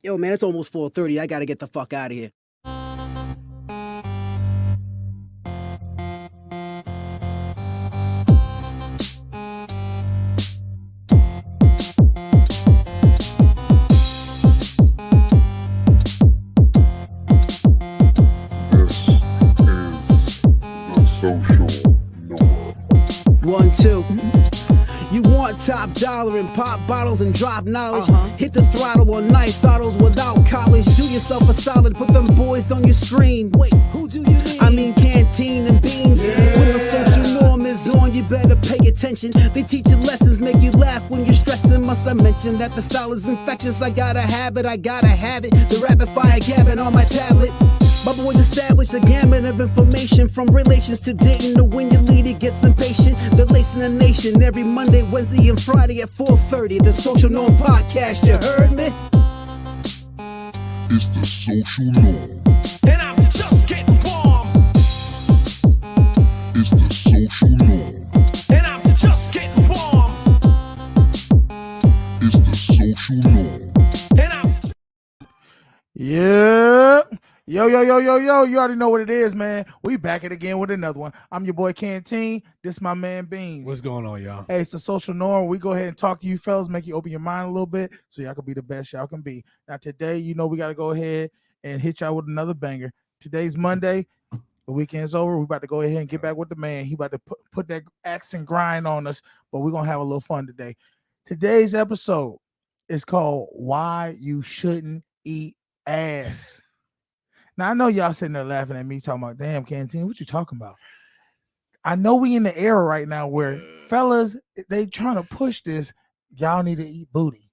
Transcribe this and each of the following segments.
Yo, man, it's almost 4:30. I gotta get the fuck out of here. This is the social norm. 1, 2. You want top dollar and pop bottles and drop knowledge. Hit the throttle on nice autos without college. Do yourself a solid, put them boys on your screen. Wait, who do you mean? I mean Canteen and Beans. When the social norm is on, you better pay attention. They teach you lessons, make you laugh when you're stressing. Must I mention that the style is infectious? I gotta have it, I gotta have it. The rapid fire gabbing on my tablet. My boys established a gamut of information from relations to dating to when your leader gets impatient. They're lacing the nation every Monday, Wednesday, and Friday at 4:30. The Social Norm Podcast, you heard me? It's the social norm. And I'm just getting warm. It's the social norm. And I'm just getting warm. It's the social norm. And I'm Yeah. Yo. You already know what it is, man. We back it again with another one. I'm your boy Canteen. This my man Beans. What's going on, y'all? Hey, it's the social norm. We go ahead and talk to you fellas, make you open your mind a little bit so y'all can be the best y'all can be. Now today, you know we got to go ahead and hit y'all with another banger. Today's Monday. The weekend's over. We about to go ahead and get back with the man. He about to put that axe and grind on us, but we're going to have a little fun today. Today's episode is called Why You Shouldn't Eat Ass. Now, I know y'all sitting there laughing at me talking about, damn, Canteen, what you talking about? I know we in the era right now where fellas, they trying to push this, y'all need to eat booty.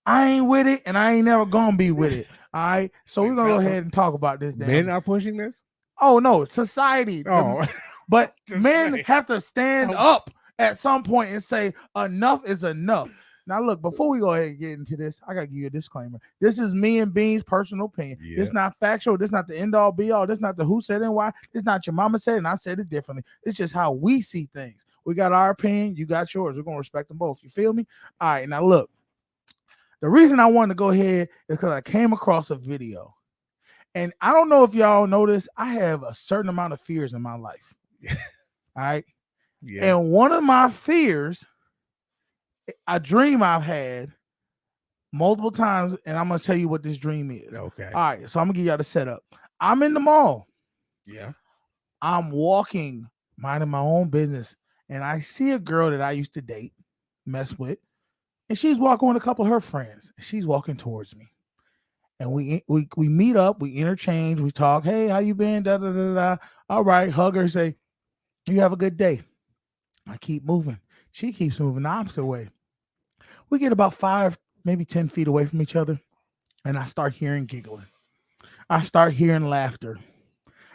I ain't with it, and I ain't never gonna be with it. All right, so we're gonna go ahead and talk about this. Men are pushing this? Oh, no, society. Oh. But Just men say. have to stand up at some point and say, enough is enough. Now, look, before we go ahead and get into this, I got to give you a disclaimer. This is me and Bean's personal opinion. Yeah. It's not factual. This not the end all be all. This not the who said and why. This not your mama said and I said it differently. It's just how we see things. We got our opinion. You got yours. We're going to respect them both. You feel me? All right. Now, look, the reason I wanted to go ahead is because I came across a video. And I don't know if y'all notice, I have a certain amount of fears in my life. All right. Yeah. And one of my fears, a dream I've had multiple times, and I'm gonna tell you what this dream is. Okay. All right, so I'm gonna give y'all the setup. I'm in the mall. Yeah. I'm walking, minding my own business, and I see a girl that I used to date, mess with, and she's walking with a couple of her friends. She's walking towards me, and we meet up, we interchange, we talk. Hey, how you been? Da da da da. All right, hug her, say, you have a good day. I keep moving. She keeps moving the opposite way. We get about 5, maybe 10 feet away from each other, and I start hearing giggling. I start hearing laughter.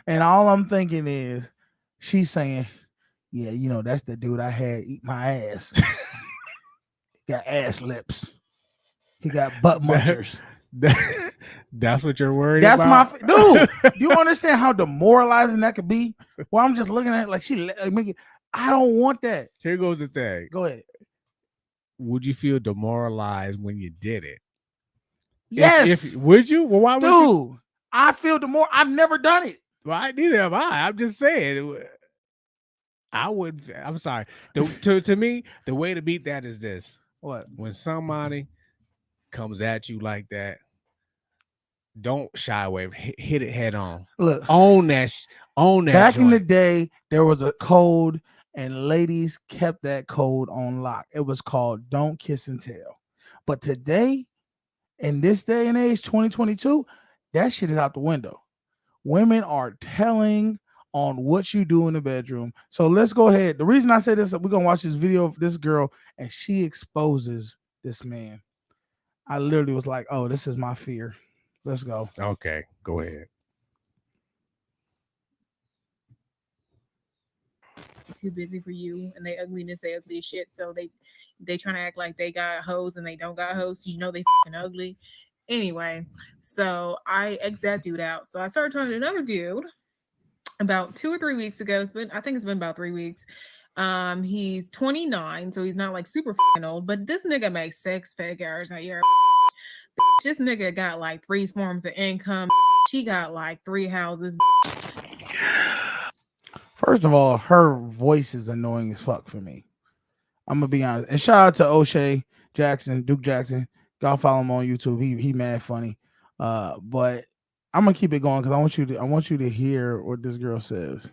And all I'm thinking is, she's saying, yeah, you know, that's the dude I had eat my ass. He got ass lips. He got butt munchers. That's what you're worried That's about? my dude. Do you understand how demoralizing that could be? Well, I'm just looking at it like I don't want that. Here goes the thing. Go ahead. Would you feel demoralized when you did it? Yes. Would you? Well, why would you? Dude, I feel I've never done it. Well, neither have I. I'm just saying. I would. I'm sorry. To me, the way to beat that is this: What? when somebody comes at you like that, don't shy away. Hit it head on. Look, Own that. Own that. back in the joint. day, there was a code, and ladies kept that code on lock. It was called "Don't Kiss and Tell." But today, in this day and age, 2022, that shit is out the window. Women are telling on what you do in the bedroom. So let's go ahead. The reason I say this, we're gonna watch this video of this girl, and she exposes this man. I literally was like, "Oh, this is my fear." Let's go. Okay, go ahead. Too busy for you, and they ugliness, they ugly as shit. So they trying to act like they got hoes and they don't got hoes. You know they fucking ugly. Anyway, so I egged that dude out. So I started talking to another dude about 2 or 3 weeks ago. I think it's been about 3 weeks. He's 29, so he's not like super fucking old, but this nigga makes 6 figures a year. This nigga got like 3 forms of income. She got like 3 houses. First of all, her voice is annoying as fuck for me. I'm gonna be honest. And shout out to O'Shea Jackson, Duke Jackson. Y'all follow him on YouTube. He mad funny. But I'm gonna keep it going because I want you to hear what this girl says.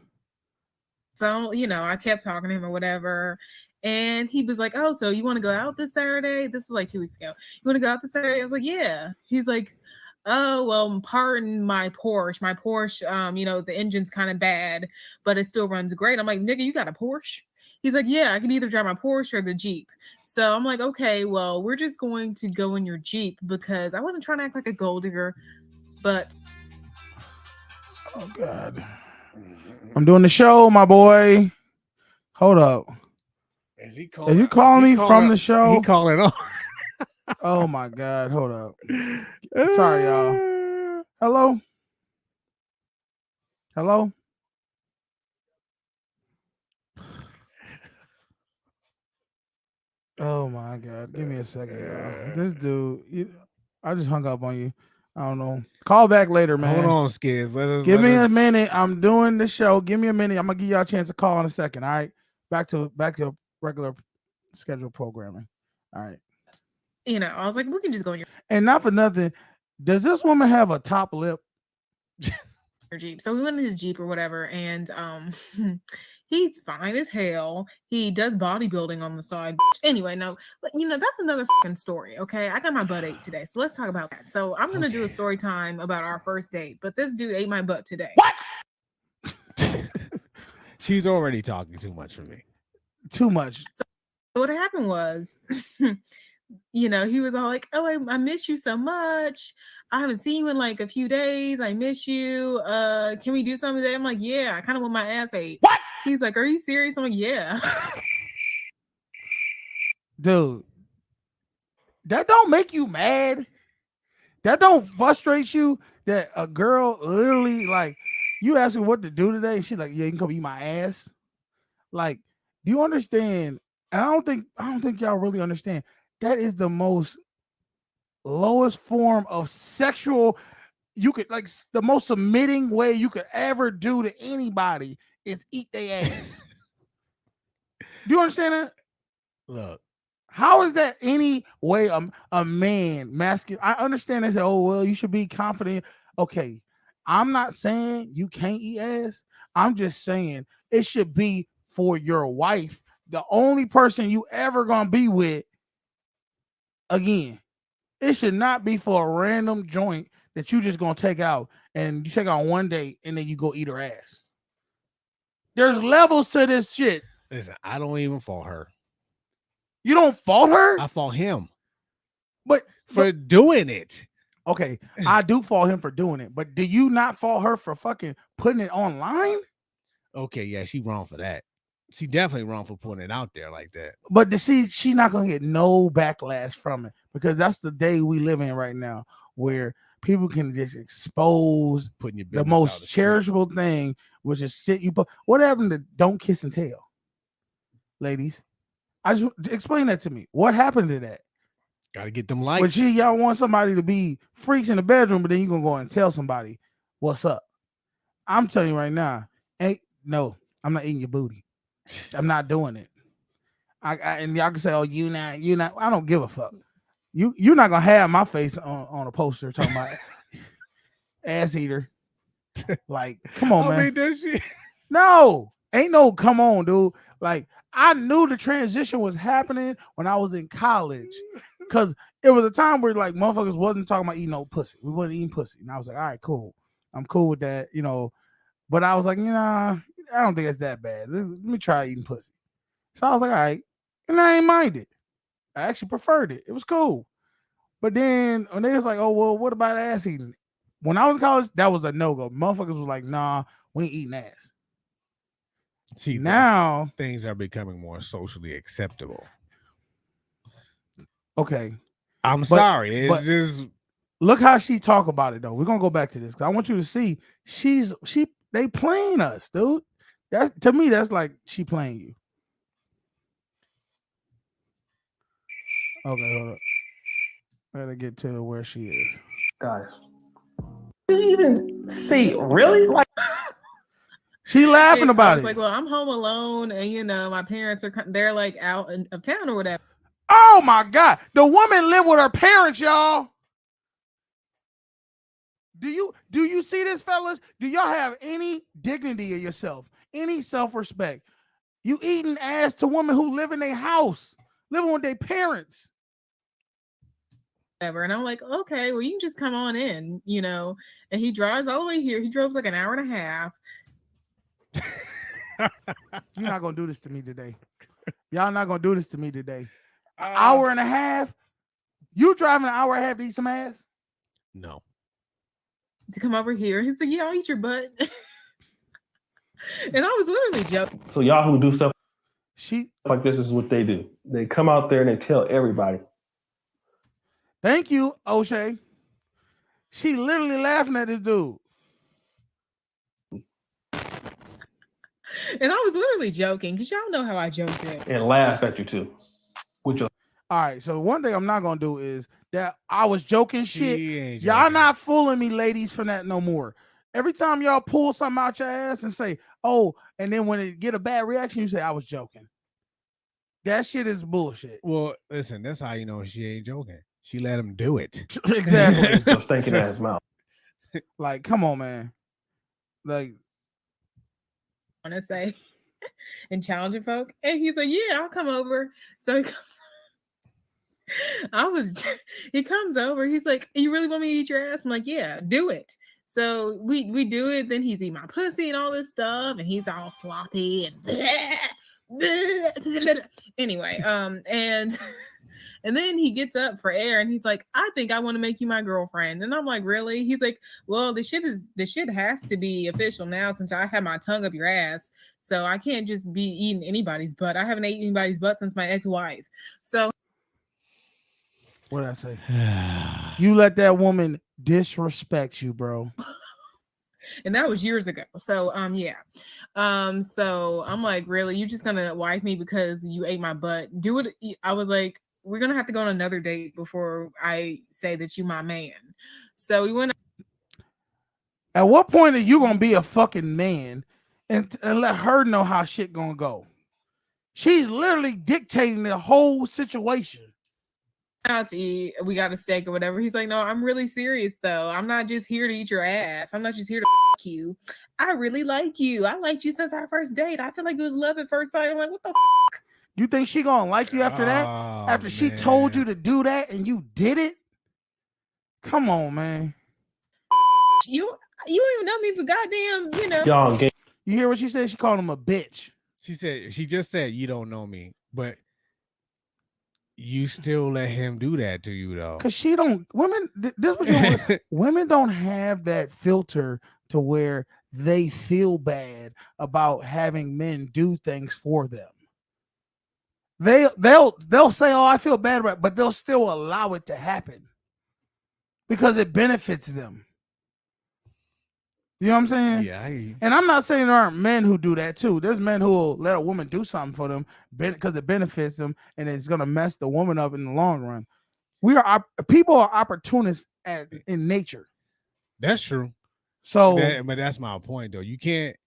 So, you know, I kept talking to him or whatever. And he was like, "Oh, so you want to go out this Saturday?" This was like 2 weeks ago. "You want to go out this Saturday?" I was like, "Yeah." He's like, "Oh, well, pardon my Porsche. My Porsche, you know, the engine's kind of bad, but it still runs great." I'm like, "Nigga, you got a Porsche?" He's like, "Yeah, I can either drive my Porsche or the Jeep." So I'm like, "Okay, well, we're just going to go in your Jeep," because I wasn't trying to act like a gold digger, but Oh God. I'm doing the show, my boy. Hold up. Is he Are you calling me from the show? He calling on. Oh my God. Hold up. Sorry, y'all. Hello? Hello? Oh my God. Give me a second, y'all. This dude, I just hung up on you. I don't know. Call back later, man. Hold on, Skids. Give me a minute. I'm doing the show. Give me a minute. I'm gonna give y'all a chance to call in a second. All right. Back to regular scheduled programming. All right. you know, I was like, "We can just go in your And not for nothing, does this woman have a top lip? Jeep." So we went in his Jeep or whatever, and he's fine as hell. He does bodybuilding on the side. Anyway, no, but you know, that's another fucking story. Okay, I got my butt ate today, so let's talk about that. So I'm gonna do a story time about our first date, but this dude ate my butt today. What? She's already talking too much for me. Too much. So what happened was, you know, he was all like, "Oh, I miss you so much. I haven't seen you in like a few days. I miss you. Can we do something today?" I'm like, "Yeah, I kind of want my ass ate." What? He's like, "Are you serious?" I'm like, "Yeah." Dude, that don't make you mad. That don't frustrate you that a girl literally, like, you ask her what to do today, and she's like, "Yeah, you can come eat my ass." Like, do you understand? And I don't think y'all really understand. That is the most lowest form of sexual, you could, like, the most submitting way you could ever do to anybody is eat their ass. Do you understand that? Look, How is that any way a man masculine? I understand they say, "Oh, well, you should be confident." Okay, I'm not saying you can't eat ass. I'm just saying it should be for your wife, the only person you ever gonna be with. Again, it should not be for a random joint that you just gonna take out and you take on one day and then you go eat her ass. There's levels to this shit. listen, I don't even fault her. You don't fault her, I fault him but for doing it. okay, I do fault him for doing it, but do you not fault her for fucking putting it online? Okay, yeah, she wrong for that. She definitely wrong for putting it out there like that. But to see, she's not gonna get no backlash from it because that's the day we live in right now, where people can just expose Putting your the business out most the street. cherishable thing, which is shit you put. What happened to don't kiss and tell, ladies? I just explain that to me. What happened to that? Gotta get them But likes. y'all want somebody to be freaks in the bedroom, but then you're gonna go and tell somebody what's up. I'm telling you right now, no, I'm not eating your booty. I'm not doing it. And y'all can say, "Oh, you not." I don't give a fuck. You're not gonna have my face on a poster talking about ass eater. Like, come on, I man. mean, that shit. No, ain't no come on, dude. Like, I knew the transition was happening when I was in college, because it was a time where like motherfuckers wasn't talking about eating no pussy. We wasn't eating pussy, and I was like, all right, cool. I'm cool with that, you know. But I was like, I don't think it's that bad. Let me try eating pussy. So I was like, all right, and I ain't mind it. I actually preferred it. It was cool. But then when they was like, "Oh, well, what about ass eating?" When I was in college, that was a no-go. Motherfuckers was like, "Nah, we ain't eating ass." See, Now, things are becoming more socially acceptable. okay, I'm sorry. but- It's just look how she talk about it though. We're gonna go back to this because I want you to see they playing us, dude. That to me, that's like she playing you. Okay, hold up. Gotta get to where she is. Guys, do you even see really like? She laughing And I about was it. like, well, I'm home alone, and you know, my parents are they're like out of town or whatever. Oh my God. The woman lived with her parents, y'all. Do you see this, fellas? Do y'all have any dignity of yourself? Any self-respect? You eating ass to women who live in their house, living with their parents. Whatever. And I'm like, okay, well, you can just come on in, you know. And he drives all the way here. He drove like an hour and a half. You're not gonna do this to me today. Y'all not gonna do this to me today. An hour and a half? You driving an hour and a half to eat some ass? No. To come over here. He's like, yeah, I'll eat your butt. And I was literally joking. So y'all who do stuff She like this is what they do. They come out there and they tell everybody. Thank you, O'Shea. She literally laughing at this dude. And I was literally joking because y'all know how I joke it. And laugh at you too. With your All right, so one thing I'm not gonna do is that I was joking shit. She ain't Y'all joking. not fooling me, ladies, for that no more. Every time y'all pull something out your ass and say, "Oh," and then when it get a bad reaction, you say, "I was joking." That shit is bullshit. Well, listen, that's how you know she ain't joking. She let him do it. Exactly. your stinking ass mouth. Like, come on, man. Like, Want to say and challenging folk. And he's like, yeah, I'll come over. So he he comes over. He's like, you really want me to eat your ass? I'm like, yeah, do it. So we do it. Then he's eating my pussy and all this stuff, and he's all sloppy and anyway. And then he gets up for air and he's like, I think I want to make you my girlfriend. And I'm like, really? He's like, well, the shit has to be official now since I have my tongue up your ass. So I can't just be eating anybody's butt. I haven't eaten anybody's butt since my ex-wife. So what did I say? You let that woman disrespect you, bro. and that was years ago. So yeah. So I'm like, really? You just gonna wife me because you ate my butt? Do it. I was like, we're gonna have to go on another date before I say that you my man. So we went. At what point are you gonna be a fucking man and let her know how shit gonna go? She's literally dictating the whole situation. Out to eat, we got a steak or whatever. He's like, no, I'm really serious though. I'm not just here to eat your ass. I'm not just here to fuck you. I really like you. I liked you since our first date. I feel like it was love at first sight. I'm like, what the fuck? You think she gonna like you after that? Oh, After she told you to do that and you did it? Come on, man. You don't even know me for goddamn, you know. Y'all gay. You hear what she said? She called him a bitch. She just said you don't know me, but you still let him do that to you though. Cause she don't women. This was women don't have that filter to where they feel bad about having men do things for them. They'll say, "Oh, I feel bad about it," but they'll still allow it to happen because it benefits them. You know what I'm saying? Yeah, I hear you. And I'm not saying there aren't men who do that too. There's men who will let a woman do something for them because it benefits them, and it's gonna mess the woman up in the long run. People are opportunists in nature. That's true. So, But that's my point though. You can't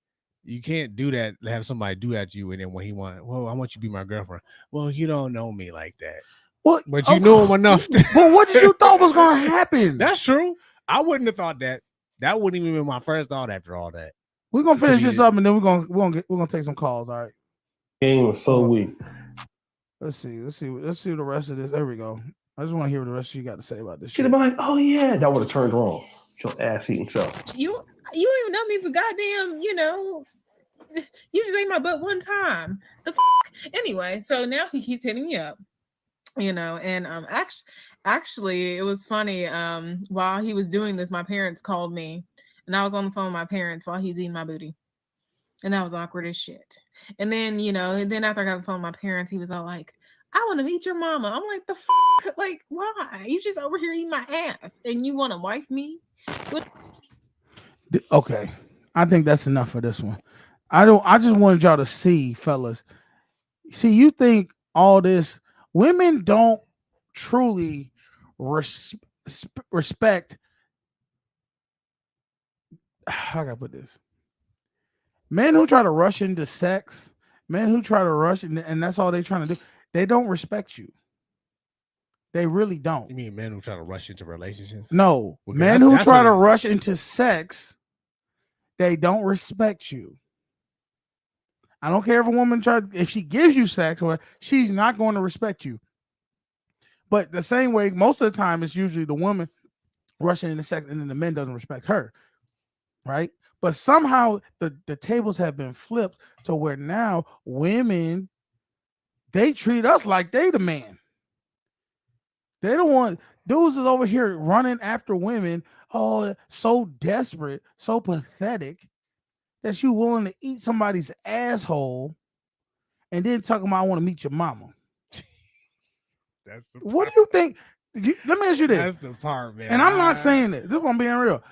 do that. Have somebody do that to you, and then when he I want you to be my girlfriend. Well, you don't know me like that. well, But you know him enough. But what did you thought was gonna happen? That's true. I wouldn't have thought that. That wouldn't even be my first thought after all that. We're gonna finish this up, and then we're gonna take some calls. All right. Game was so weak. Let's see the rest of this. There we go. I just want to hear what the rest of you got to say about this She'd shit. have been like, oh yeah, that would have turned wrong. Your ass eating self. You don't even know me for goddamn, you know. You just ate my butt one time. The fuck? Anyway, so now he keeps hitting me up, you know, and actually it was funny. While he was doing this, my parents called me, and I was on the phone with my parents while he's eating my booty, and that was awkward as shit. And then, you know, and then after I got the phone with my parents, he was all like, I want to meet your mama. I'm like, the fuck? Like, why? You just over here eating my ass, and you want to wife me? Okay, I think that's enough for this one. I just wanted y'all to see, fellas. See, you think all this women don't truly respect. How can I put this? Men who try to rush into sex, men who try to rush, and that's all they're trying to do, they don't respect you. They really don't. You mean men who try to rush into relationships? No, Well, men that's who try to what it- rush into sex, they don't respect you. I don't care if a woman tries, if she gives you sex, or she's not going to respect you. But the same way, most of the time, it's usually the woman rushing into sex, and then the men doesn't respect her, right? But somehow the tables have been flipped to where now women, they treat us like they the man. They don't want dudes is over here running after women, oh, so desperate, so pathetic that you willing to eat somebody's asshole and then talking about I want to meet your mama. That's the What do you think? Let me ask you this. That's the part, man. And I'm not saying this. This one being real.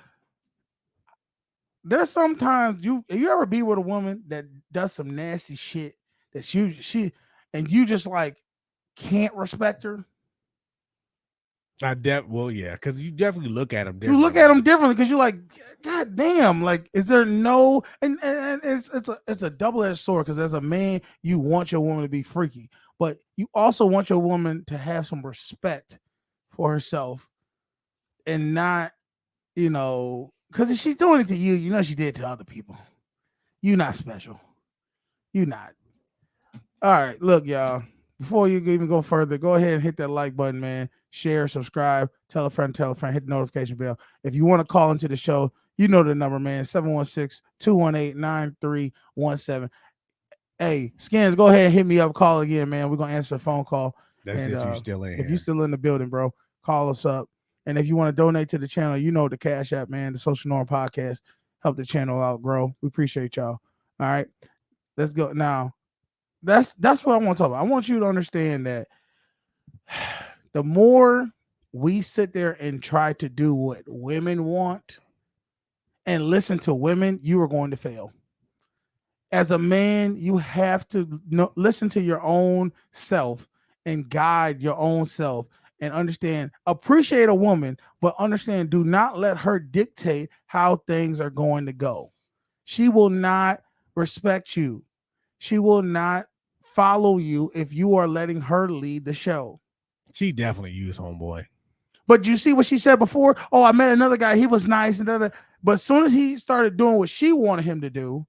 There's sometimes you ever be with a woman that does some nasty shit that she and you just like can't respect her. Well, yeah, because you definitely look at them. You look at them differently because you're like, God damn, like, is there no? And it's a double-edged sword because as a man, you want your woman to be freaky, but you also want your woman to have some respect for herself and not, because if she's doing it to you, she did it to other people. You're not special. You're not. All right, look, y'all. Before you even go further, go ahead and hit that like button, man. Share, subscribe, tell a friend, hit the notification bell. If you want to call into the show, you know the number, man. 716-218-9317. Hey, Skins, go ahead and hit me up. Call again, man. We're going to answer a phone call. That's and, if you're still in. If you're still in the building, bro, call us up. And if you want to donate to the channel, you know the Cash App, man. The Social Norm Podcast. Help the channel out grow. We appreciate y'all. All right. Let's go. Now, that's what I want to talk about. I want you to understand that the more we sit there and try to do what women want and listen to women, you are going to fail. As a man, you have to listen to your own self and guide your own self and understand, appreciate a woman, but understand, do not let her dictate how things are going to go. She will not respect you. She will not follow you if you are letting her lead the show. She definitely used homeboy. But you see what she said before? Oh, I met another guy. He was nice. But as soon as he started doing what she wanted him to do,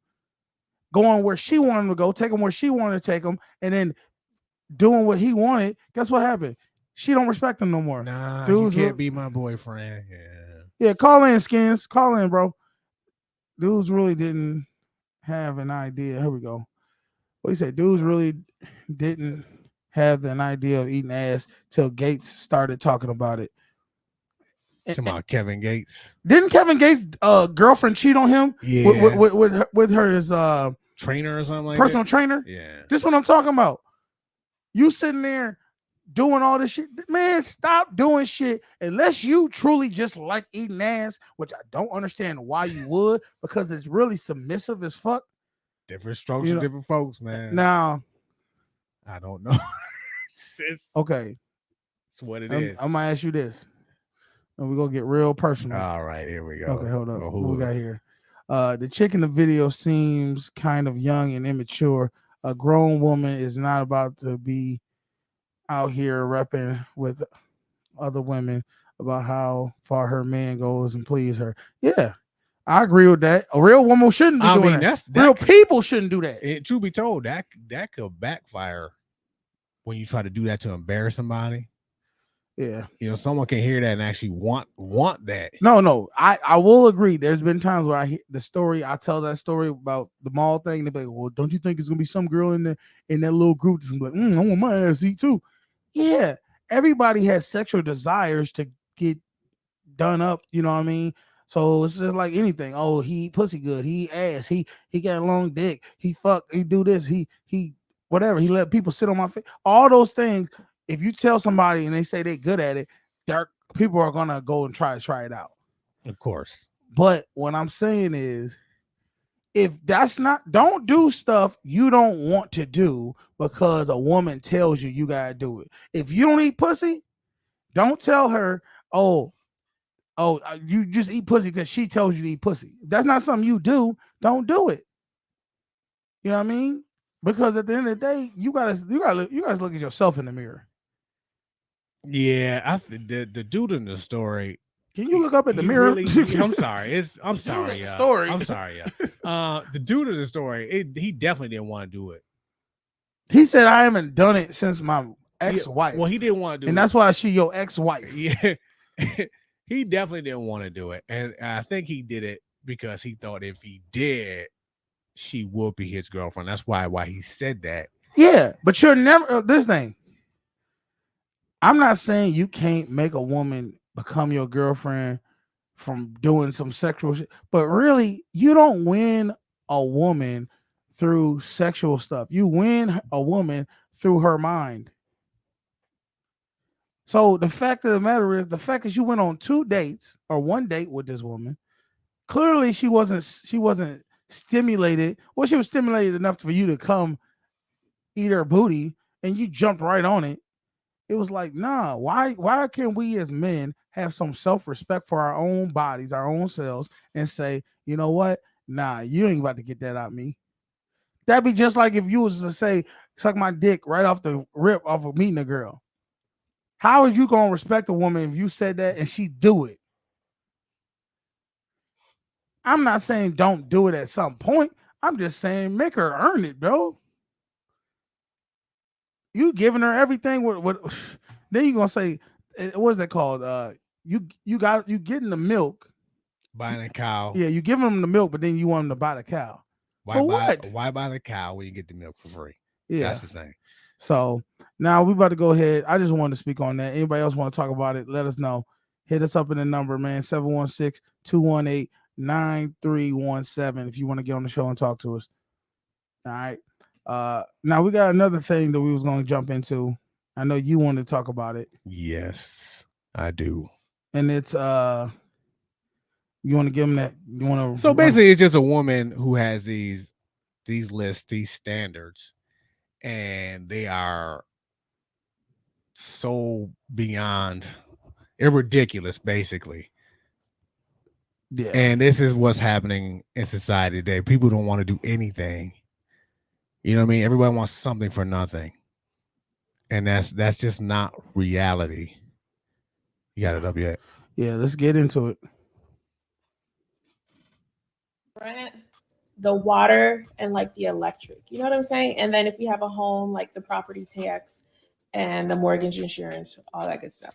going where she wanted him to go, taking where she wanted to take him, and then doing what he wanted, guess what happened? She don't respect him no more. Nah, Dudes you can't be my boyfriend. Yeah, call in, Skins. Call in, bro. Dudes really didn't have an idea. Here we go. What he said? Dudes really didn't have an idea of eating ass till Gates started talking about it. Talking about Kevin Gates. Didn't Kevin Gates' girlfriend cheat on him? Yeah. With her as trainer or something like personal that? trainer? Yeah. This is what I'm talking about. You sitting there doing all this shit. Man, stop doing shit unless you truly just like eating ass, which I don't understand why you would, because it's really submissive as fuck. Different strokes for different folks, man. Now, I don't know. Okay. It's what it is. I'm gonna ask you this. And we're gonna get real personal. All right, here we go. Okay, hold up. Well, What we got here? The chick in the video seems kind of young and immature. A grown woman is not about to be out here repping with other women about how far her man goes and please her. Yeah, I agree with that. A real woman shouldn't be doing that. Real people shouldn't do that. Truth be told, that could backfire when you try to do that to embarrass somebody. Yeah, someone can hear that and actually want that. No, I will agree. There's been times where I tell that story about the mall thing. They're like, well, don't you think it's gonna be some girl in that little group that's like, I want my ass eat too. Yeah, everybody has sexual desires to get done up. You know what I mean? So it's just like anything. Oh, he eat pussy good. He eat ass. He got a long dick. He fuck. He do this. He whatever. He let people sit on my face. All those things. If you tell somebody and they say they're good at it, people are gonna go and try it out. Of course. But what I'm saying is, if don't do stuff you don't want to do because a woman tells you gotta do it. If you don't eat pussy, Don't tell her, you just eat pussy because she tells you to eat pussy. If that's not something you do, don't do it. You know what I mean? Because at the end of the day, you guys look at yourself in the mirror. Yeah, the dude in the story. Can you look up at the he mirror? Really, I'm sorry. I'm sorry. Story. I'm sorry. The dude in the story, he definitely didn't want to do it. He said, "I haven't done it since my ex-wife." Well, he didn't want to do it, and that's why she your ex-wife. Yeah, he definitely didn't want to do it, and I think he did it because he thought if he did, she would be his girlfriend. That's why he said that. Yeah, but you're never this thing. I'm not saying you can't make a woman become your girlfriend from doing some sexual shit, but really, you don't win a woman through sexual stuff. You win a woman through her mind. So the fact of the matter is, the fact is you went on 2 dates or 1 date with this woman. Clearly, she wasn't stimulated. Well, she was stimulated enough for you to come eat her booty, and you jumped right on it. It was like, nah, why can't we as men have some self-respect for our own bodies, our own selves, and say, you know what? Nah, you ain't about to get that out of me. That'd be just like if you was to say, suck my dick right off the rip off of meeting a girl. How are you gonna respect a woman if you said that and she do it? I'm not saying don't do it at some point. I'm just saying make her earn it, bro. You giving her everything. What then you gonna say? What is that called? You getting the milk, buying a cow. Yeah, you giving them the milk, but then you want them to buy the cow. Why buy the cow when you get the milk for free? Yeah, that's the same. So now we about to go ahead. I just wanted to speak on that. Anybody else want to talk about it? Let us know. Hit us up in the number, man. 716-218-9317 if you want to get on the show and talk to us. All right. Now we got another thing that we was going to jump into. I know you want to talk about it. Yes, I do. And it's you want to give them that? You want to? So basically, it's just a woman who has these lists, these standards, and they are so beyond ridiculous, basically. Yeah. And this is what's happening in society today. People don't want to do anything. You know what I mean? Everybody wants something for nothing. And that's just not reality. You got it up yet? Yeah, let's get into it. Rent, the water, and like the electric. You know what I'm saying? And then if you have a home, like the property tax and the mortgage insurance, all that good stuff.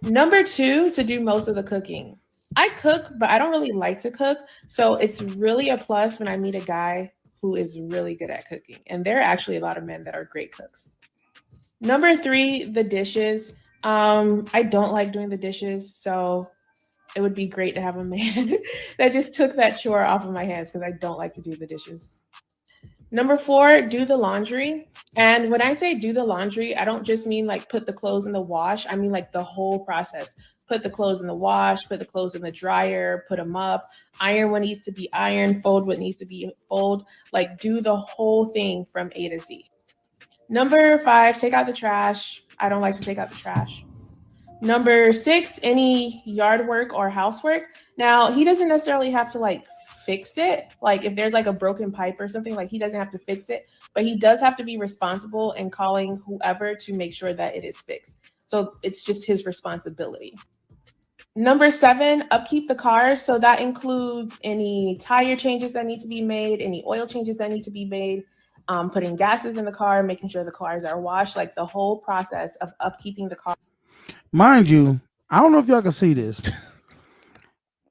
Number 2, to do most of the cooking. I cook, but I don't really like to cook. So it's really a plus when I meet a guy who is really good at cooking. And there are actually a lot of men that are great cooks. Number 3, the dishes. I don't like doing the dishes, so it would be great to have a man that just took that chore off of my hands because I don't like to do the dishes. Number 4, do the laundry. And when I say do the laundry, I don't just mean like put the clothes in the wash. I mean like the whole process. Put the clothes in the wash, put the clothes in the dryer, put them up, iron what needs to be ironed, fold what needs to be fold. Like do the whole thing from A to Z. Number 5, take out the trash. I don't like to take out the trash. Number 6, any yard work or housework. Now, he doesn't necessarily have to like fix it. Like if there's like a broken pipe or something, like he doesn't have to fix it, but he does have to be responsible in calling whoever to make sure that it is fixed. So it's just his responsibility. Number 7, upkeep the car. So that includes any tire changes that need to be made, any oil changes that need to be made, putting gases in the car, making sure the cars are washed, like the whole process of upkeeping the car. Mind you, I don't know if y'all can see this.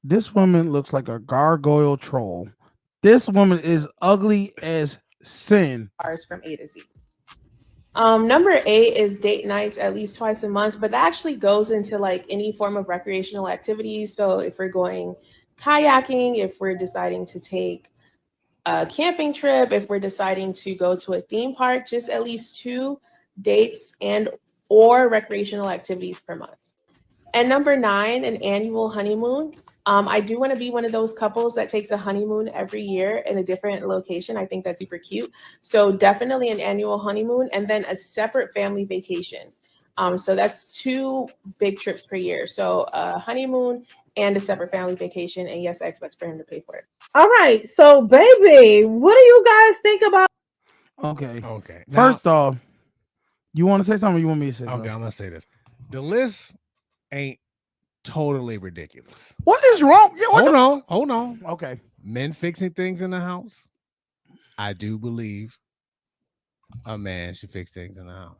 This woman looks like a gargoyle troll. This woman is ugly as sin. Cars from A to Z. Number 8 is date nights at least twice a month, but that actually goes into like any form of recreational activities. So if we're going kayaking, if we're deciding to take a camping trip, if we're deciding to go to a theme park, just at least 2 dates and or recreational activities per month. And number 9, an annual honeymoon. I do want to be one of those couples that takes a honeymoon every year in a different location. I think that's super cute. So definitely an annual honeymoon and then a separate family vacation. So that's 2 big trips per year. So a honeymoon and a separate family vacation. And yes, I expect for him to pay for it. All right. So, baby, what do you guys think about? Okay. Okay. First off, you want to say something or you want me to say Okay, something? I'm gonna say this. The list ain't totally ridiculous. What is wrong? Yeah, Hold on. Okay. Men fixing things in the house. I do believe a man should fix things in the house.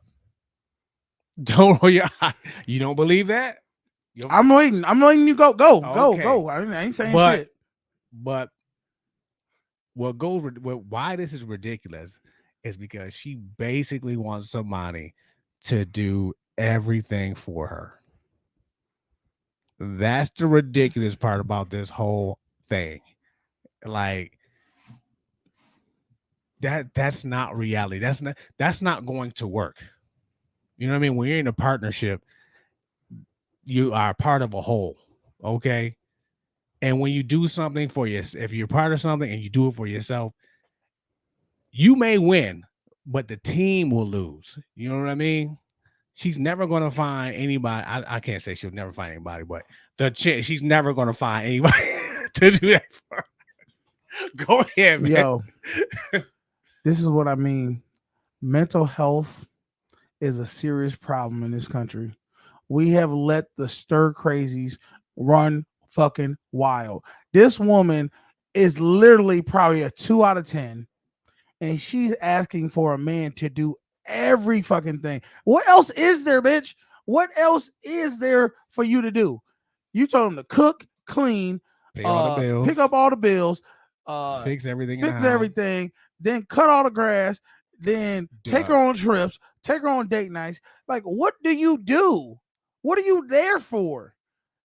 Don't roll your eye. You don't believe that? I'm waiting. I'm letting you go. Go. Okay. I ain't saying But- shit. But why this is ridiculous is because she basically wants somebody to do everything for her. That's the ridiculous part about this whole thing. Like that's not reality. That's not going to work. You know what I mean? When you're in a partnership, you are part of a whole. Okay. And when you do something for if you're part of something and you do it for yourself, you may win, but the team will lose. You know what I mean? She's never going to find anybody. I can't say she'll never find anybody, but she's never going to find anybody to do that for her. Go ahead, man. Yo, this is what I mean. Mental health is a serious problem in this country. We have let the stir crazies run fucking wild. This woman is literally probably a 2 out of 10, and she's asking for a man to do every fucking thing. What else is there, bitch? What else is there for you to do? You told him to cook, clean, Pay all the bills. pick up all the bills, Fix everything. in the fix house. everything, then cut all the grass, then take her on trips, take her on date nights. Like, what do you do? What are you there for?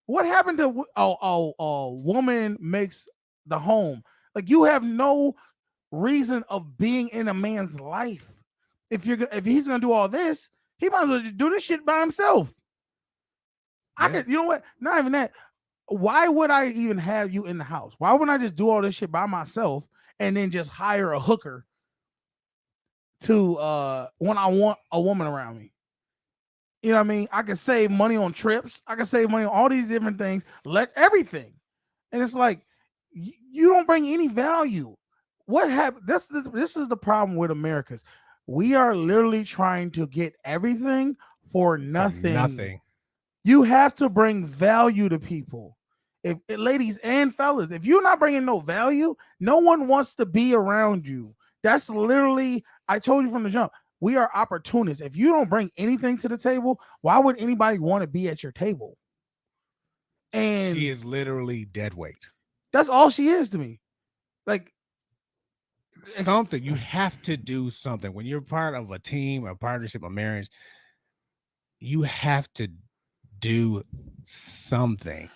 What happened to a woman makes the home? Like, you have no reason of being in a man's life. If he's gonna do all this, he might as well just do this shit by himself. I could, you know what? Not even that. Why would I even have you in the house? Why wouldn't I just do all this shit by myself and then just hire a hooker to when I want a woman around me? You know what I mean? I can save money on trips. I can save money on all these different things, everything. And it's like, you don't bring any value. What happened? This is the problem with Americans. We are literally trying to get everything for nothing. Nothing. You have to bring value to people. If ladies and fellas, if you're not bringing no value, no one wants to be around you. That's literally, I told you from the jump, we are opportunists. If you don't bring anything to the table, why would anybody want to be at your table? And She is literally dead weight. that's all she is to me. Like, Something. You have to do something. When you're part of a team, a partnership, a marriage, you have to do something.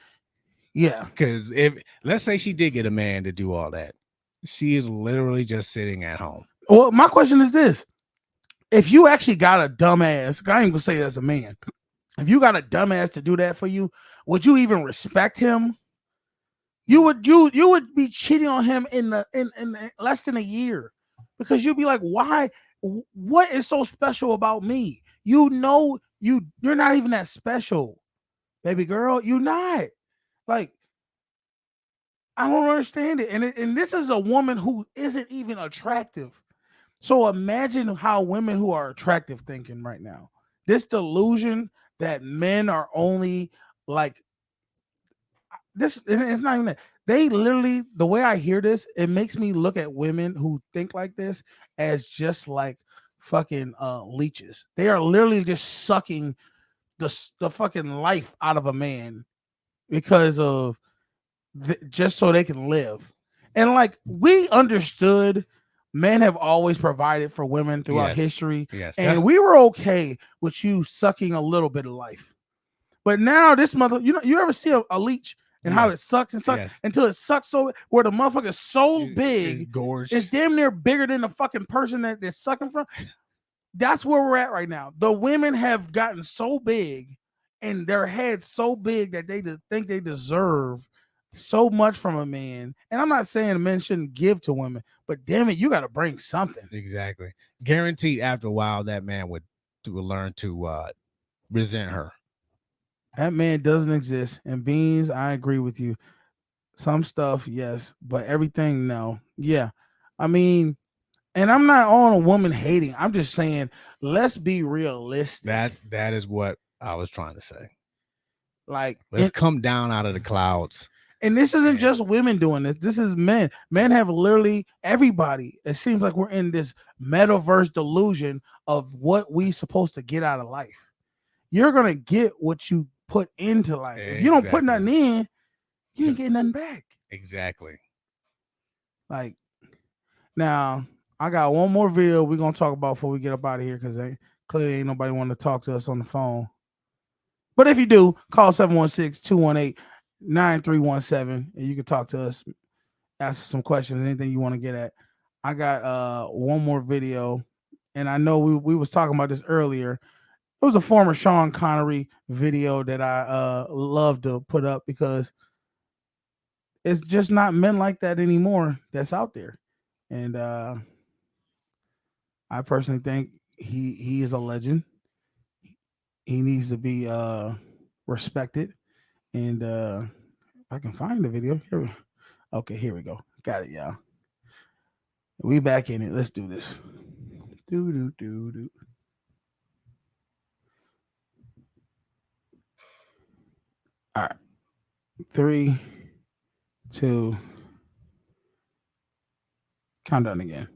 yeah. Because if, let's say she did get a man to do all that, she is literally just sitting at home. Well, my question is this. If you actually got a dumbass, I ain't gonna say as a man, if you got a dumbass to do that for you, would you even respect him? You would be cheating on him in less than a year, because you'd be like, why? What is so special about me? You know, you're not even that special, baby girl. You're not. Like, I don't understand it. And this is a woman who isn't even attractive. So imagine how women who are attractive thinking right now. This delusion that men are only like this. It's not even that. They literally, the way I hear this, it makes me look at women who think like this as just like fucking leeches. They are literally just sucking the fucking life out of a man because of just so they can live. And like, we understood men have always provided for women throughout history. Yes. And we were okay with you sucking a little bit of life. But now this mother, you ever see a leech and how it sucks and sucks until it sucks so where the motherfucker is so big, it's damn near bigger than the fucking person that they're sucking from. That's where we're at right now. The women have gotten so big and their heads so big that they think they deserve so much from a man. And I'm not saying men shouldn't give to women, but damn it, you got to bring something. Exactly. Guaranteed after a while that man would learn to resent her. That man doesn't exist. And Beans, I agree with you. Some stuff, yes, but everything, no. Yeah. I mean, and I'm not on a woman hating. I'm just saying, let's be realistic. That is what I was trying to say. Like, Let's come down out of the clouds. and this isn't just women doing this. This is men. Men have literally everybody. It seems like we're in this metaverse delusion of what we supposed to get out of life. You're gonna get what you put into life. If you don't put nothing in, you ain't getting nothing back. Exactly. Like, now I got one more video we're gonna talk about before we get up out of here, because clearly ain't nobody want to talk to us on the phone. But if you do, call 716-218-9317 and you can talk to us, ask us some questions, anything you want to get at. I got one more video, and I know we was talking about this earlier. It was a former Sean Connery video that I love to put up, because it's just not men like that anymore that's out there. And I personally think he is a legend. He needs to be respected. And if I can find the video. Okay, here we go. Got it, y'all. We back in it. Let's do this. Do. All right. 3, 2. Countdown again.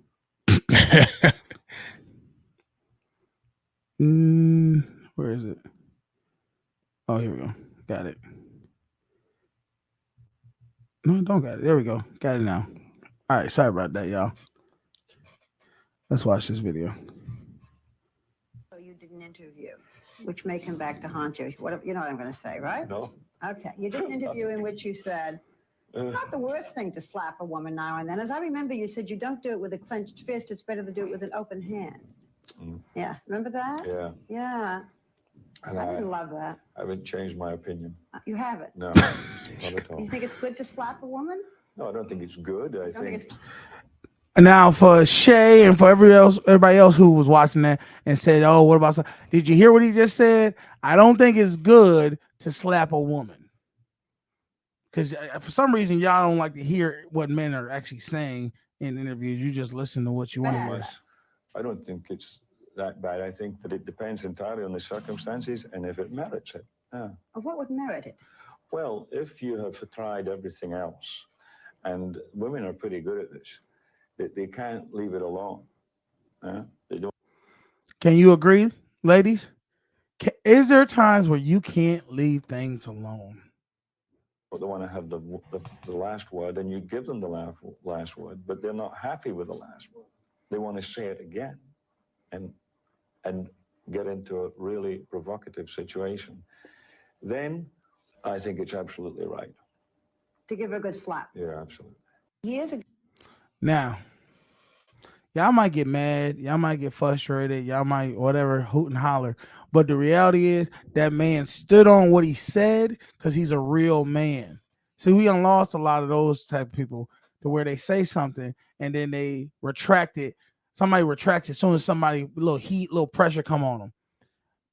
Where is it? Oh, here we go. Got it. No, I don't got it. There we go. Got it now. All right. Sorry about that, y'all. Let's watch this video. So you did an interview, which may come back to haunt you. What, you know what I'm going to say, right? No. Okay. You did an interview in which you said, not the worst thing to slap a woman now and then. As I remember, you said you don't do it with a clenched fist. It's better to do it with an open hand. Yeah. Remember that? Yeah. Yeah. And I didn't love that. I haven't changed my opinion. You haven't? No, not at all. You think it's good to slap a woman? No, I don't think it's good. I think it's... Now, for Shay and for everybody else who was watching that and said, "Oh, what about?" Did you hear what he just said? I don't think it's good to slap a woman, because for some reason y'all don't like to hear what men are actually saying in interviews. You just listen to what you want to hear. I don't think it's that bad. I think that it depends entirely on the circumstances and if it merits it. Yeah. What would merit it? Well, if you have tried everything else, and women are pretty good at this, they can't leave it alone. They don't. Can you agree, ladies? Is there times where you can't leave things alone? They want to have the last word, and you give them the last word, but they're not happy with the last word. They want to say it again, and get into a really provocative situation. Then I think it's absolutely right. To give her a good slap. Yeah, absolutely. Years ago. Now, y'all might get mad, y'all might get frustrated, y'all might whatever, hoot and holler. But the reality is that man stood on what he said because he's a real man. See, we done lost a lot of those type of people to where they say something and then they retract it. Somebody retracts it as soon as somebody, little heat, little pressure come on them.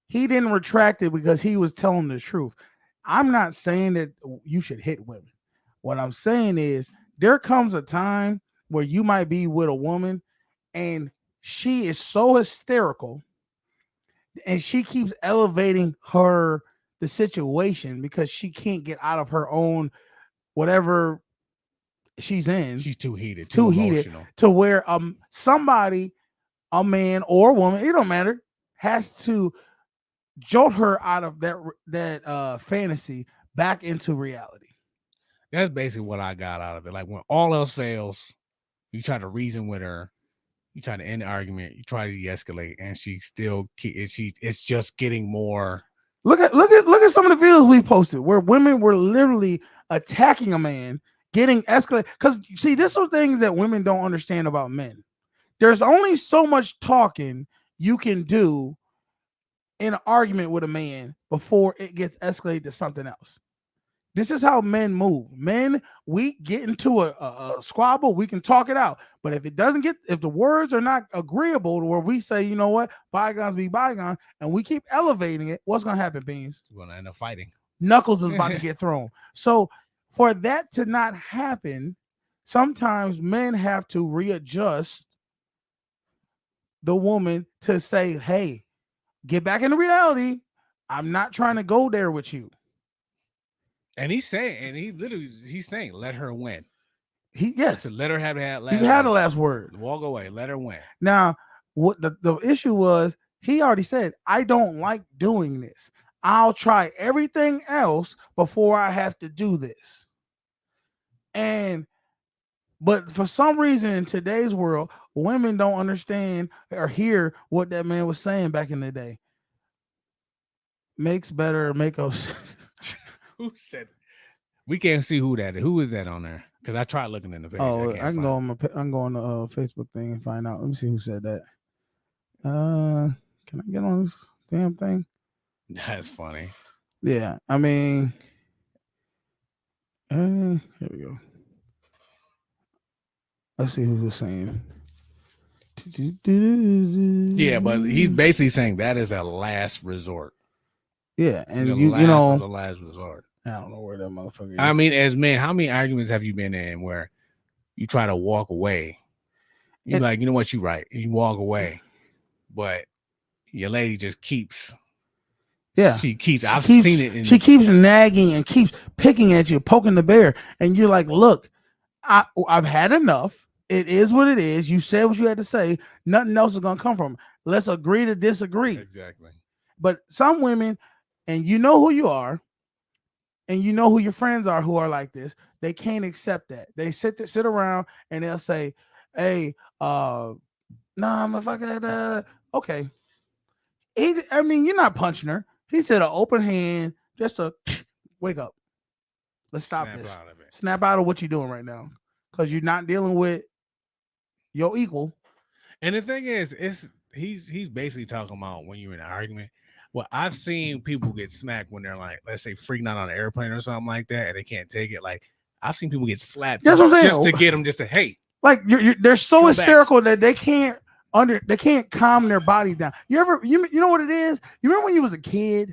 He didn't retract it because he was telling the truth. I'm not saying that you should hit women. What I'm saying is there comes a time where you might be with a woman and she is so hysterical and she keeps elevating the situation because she can't get out of her own whatever she's in. She's too heated, too heated to where somebody, a man or a woman, it don't matter, has to jolt her out of that fantasy back into reality. That's basically what I got out of it. Like when all else fails, you try to reason with her, you try to end the argument, you try to de-escalate, and she still it's just getting more. Look at some of the videos we posted where women were literally attacking a man, getting escalated. Because see, this are things that women don't understand about men. There's only so much talking you can do in an argument with a man before it gets escalated to something else. This is how men move. Men, we get into a squabble, we can talk it out. But if the words are not agreeable to where we say, you know what, bygones be bygones, and we keep elevating it, what's gonna happen, Beans? We're gonna end up fighting. Knuckles is about to get thrown. So for that to not happen, sometimes men have to readjust the woman to say, hey, get back into reality. I'm not trying to go there with you. And he's saying, let her win. Yes. So let her have that last You had the last word. Walk away. Let her win. Now, what the issue was, he already said, I don't like doing this. I'll try everything else before I have to do this. But for some reason in today's world, women don't understand or hear what that man was saying back in the day. Makes better makeups. Who said? We can't see who that is. Who is that on there? Because I tried looking in the page. Oh, I can go on the Facebook thing and find out. Let me see who said that. Can I get on this damn thing? That's funny. Yeah, I mean, here we go. Let's see who was saying. Yeah, but he's basically saying that is a last resort. Yeah, and the last resort. I don't know where that motherfucker is. I mean, as men, how many arguments have you been in where you try to walk away? You're like, you know what, you're right. You walk away, but your lady just keeps. Yeah, she keeps. I've seen it. She keeps nagging and keeps picking at you, poking the bear, and you're like, look, I've had enough. It is what it is. You said what you had to say. Nothing else is gonna come from it. Let's agree to disagree. Exactly. But some women, and you know who you are, and you know who your friends are who are like this, they can't accept that. They sit around and they'll say, hey, nah, motherfucker, okay. I mean, you're not punching her. He said an open hand, just to wake up. Let's stop this. Snap out of what you're doing right now. Because you're not dealing with your equal. And the thing is, he's basically talking about when you're in an argument. Well, I've seen people get smacked when they're like, let's say, freaking out on an airplane or something like that, and they can't take it. Like, I've seen people get slapped just to get them just to hate. Like they're so hysterical that they can't calm their body down. You know what it is? You remember when you was a kid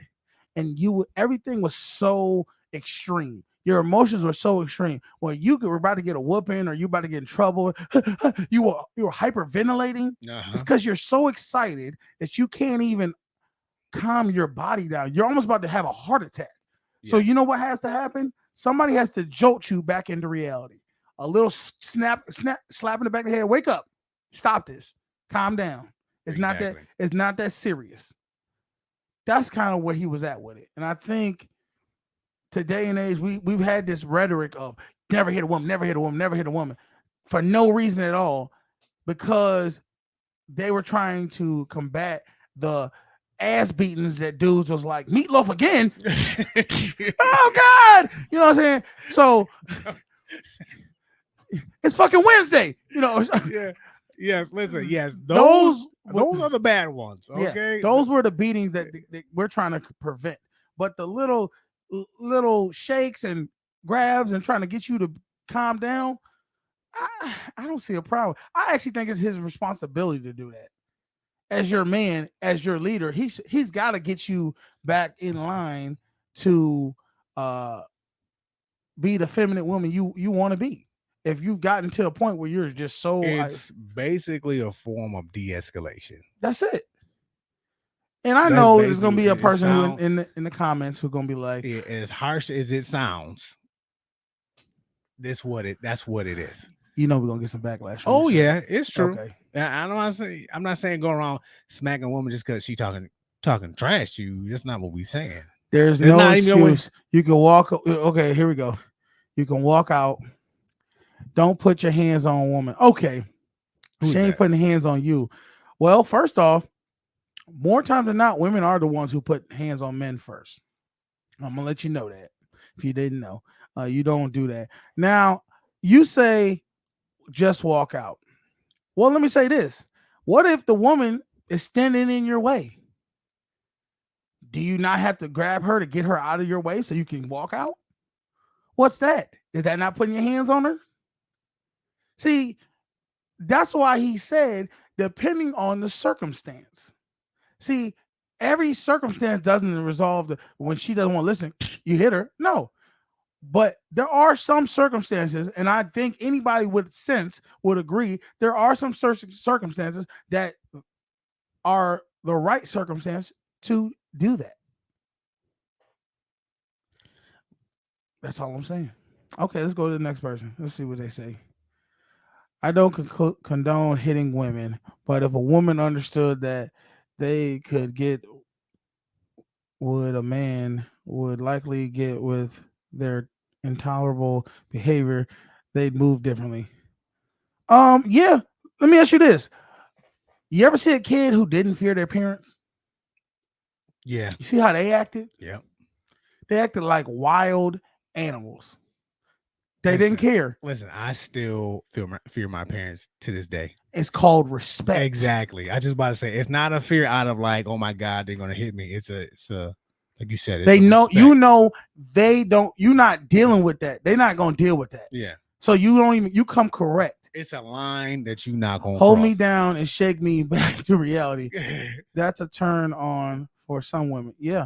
and everything was so extreme. Your emotions were so extreme. When you were about to get a whooping or you about to get in trouble, you were hyperventilating. It's because you're so excited that you can't even calm your body down. You're almost about to have a heart attack. Yes. So you know what has to happen? Somebody has to jolt you back into reality. A little slap in the back of the head. Wake up. Stop this. Calm down. It's not that serious. That's kind of where he was at with it. And I think today and age, we've had this rhetoric of never hit a woman, never hit a woman, never hit a woman for no reason at all, because they were trying to combat the ass beatings that dudes was like, Meatloaf again. Oh God. You know what I'm saying? So it's fucking Wednesday, you know. Yeah. Yes, listen, yes. Those are the bad ones. Okay. Yeah, those were the beatings that we're trying to prevent. But the little shakes and grabs and trying to get you to calm down, I don't see a problem. I actually think it's his responsibility to do that. As your man, as your leader, he's got to get you back in line to be the feminine woman you want to be. If you've gotten to a point where you're just so, it's basically a form of de-escalation. That's it. And I know there's gonna be a person who in the comments who's gonna be like, as harsh as it sounds, that's what it is. You know, we're gonna get some backlash. Oh yeah, it's true. Okay. I'm not saying go around smacking a woman just because she talking trash to you. That's not what we're saying. There's no excuse. You can walk. Okay, here we go. You can walk out. Don't put your hands on a woman. Okay. She ain't putting hands on you. Well, first off, more times than not, women are the ones who put hands on men first. I'm gonna let you know that if you didn't know. You don't do that. Now, you say just walk out. Well, let me say this. What if the woman is standing in your way? Do you not have to grab her to get her out of your way so you can walk out? What's that? Is that not putting your hands on her? See, that's why he said, depending on the circumstance. See, every circumstance doesn't resolve when she doesn't want to listen, you hit her. No. But there are some circumstances, and I think anybody with sense would agree, there are some circumstances that are the right circumstance to do that. That's all I'm saying. Okay, let's go to the next person. Let's see what they say. I don't condone hitting women, but if a woman understood that they could get what a man would likely get with their intolerable behavior, they'd move differently. Yeah. Let me ask you this. You ever see a kid who didn't fear their parents? Yeah. You see how they acted? Yep. They acted like wild animals. They didn't care. Listen, I still fear my parents to this day. It's called respect. Exactly. I just about to say it's not a fear out of like, oh my God, they're gonna hit me. It's a like you said. It's they know respect. they don't. You're not dealing with that. They're not gonna deal with that. Yeah. So you come correct. It's a line that you're not gonna hold cross. me down and shake me back to reality. That's a turn on for some women. Yeah.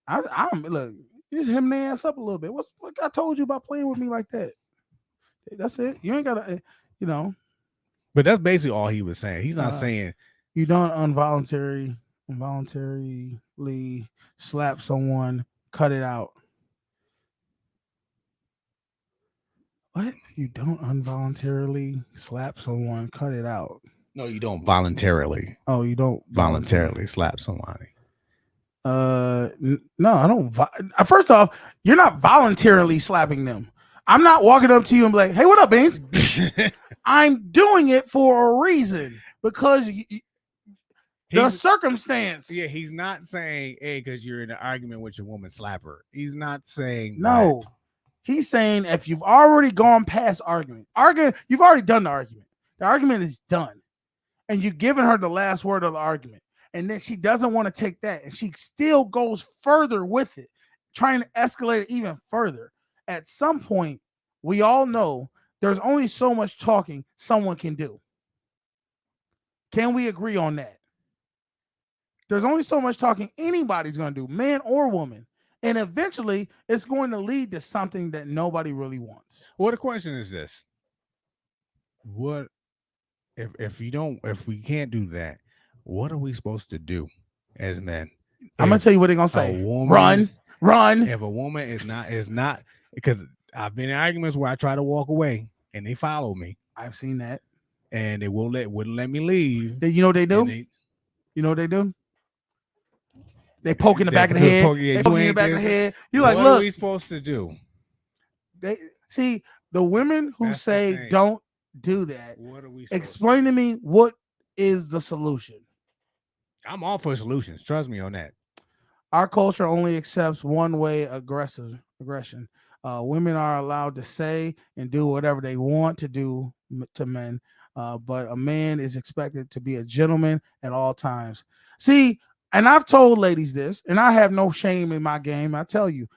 I'm look. You just hem their ass up a little bit. What I told you about playing with me like that? That's it. You ain't gotta, But that's basically all he was saying. He's not saying you don't involuntarily slap someone, cut it out. What? You don't involuntarily slap someone, cut it out. No, you don't voluntarily. Oh, you don't voluntarily slap somebody. No, I don't. First off, you're not voluntarily slapping them. I'm not walking up to you and be like, "Hey, what up, Beans?" I'm doing it for a reason because the circumstance. Yeah, he's not saying, "Hey," because you're in an argument with your woman, slap her. He's not saying no. that. He's saying if you've already gone past argument, you've already done the argument. The argument is done, and you've given her the last word of the argument. And then she doesn't want to take that. And she still goes further with it, trying to escalate it even further. At some point, we all know there's only so much talking someone can do. Can we agree on that? There's only so much talking anybody's going to do, man or woman. And eventually, it's going to lead to something that nobody really wants. Well, the question is this. What if we can't do that? What are we supposed to do as men? I'm gonna tell you what they're gonna say. Run. If a woman is not because I've been in arguments where I try to walk away and they follow me. I've seen that. And they wouldn't let me leave. You know what they do? You know what they do? They poke in the back of the head. They poke in the back of the head. You're like, what look. Are we supposed to do? They see the women who say don't do that. What are we? Explain to me what is the solution. I'm all for solutions. Trust me on that. Our culture only accepts one-way aggression. Women are allowed to say and do whatever they want to do to men, but a man is expected to be a gentleman at all times. See, and I've told ladies this, and I have no shame in my game. I tell you,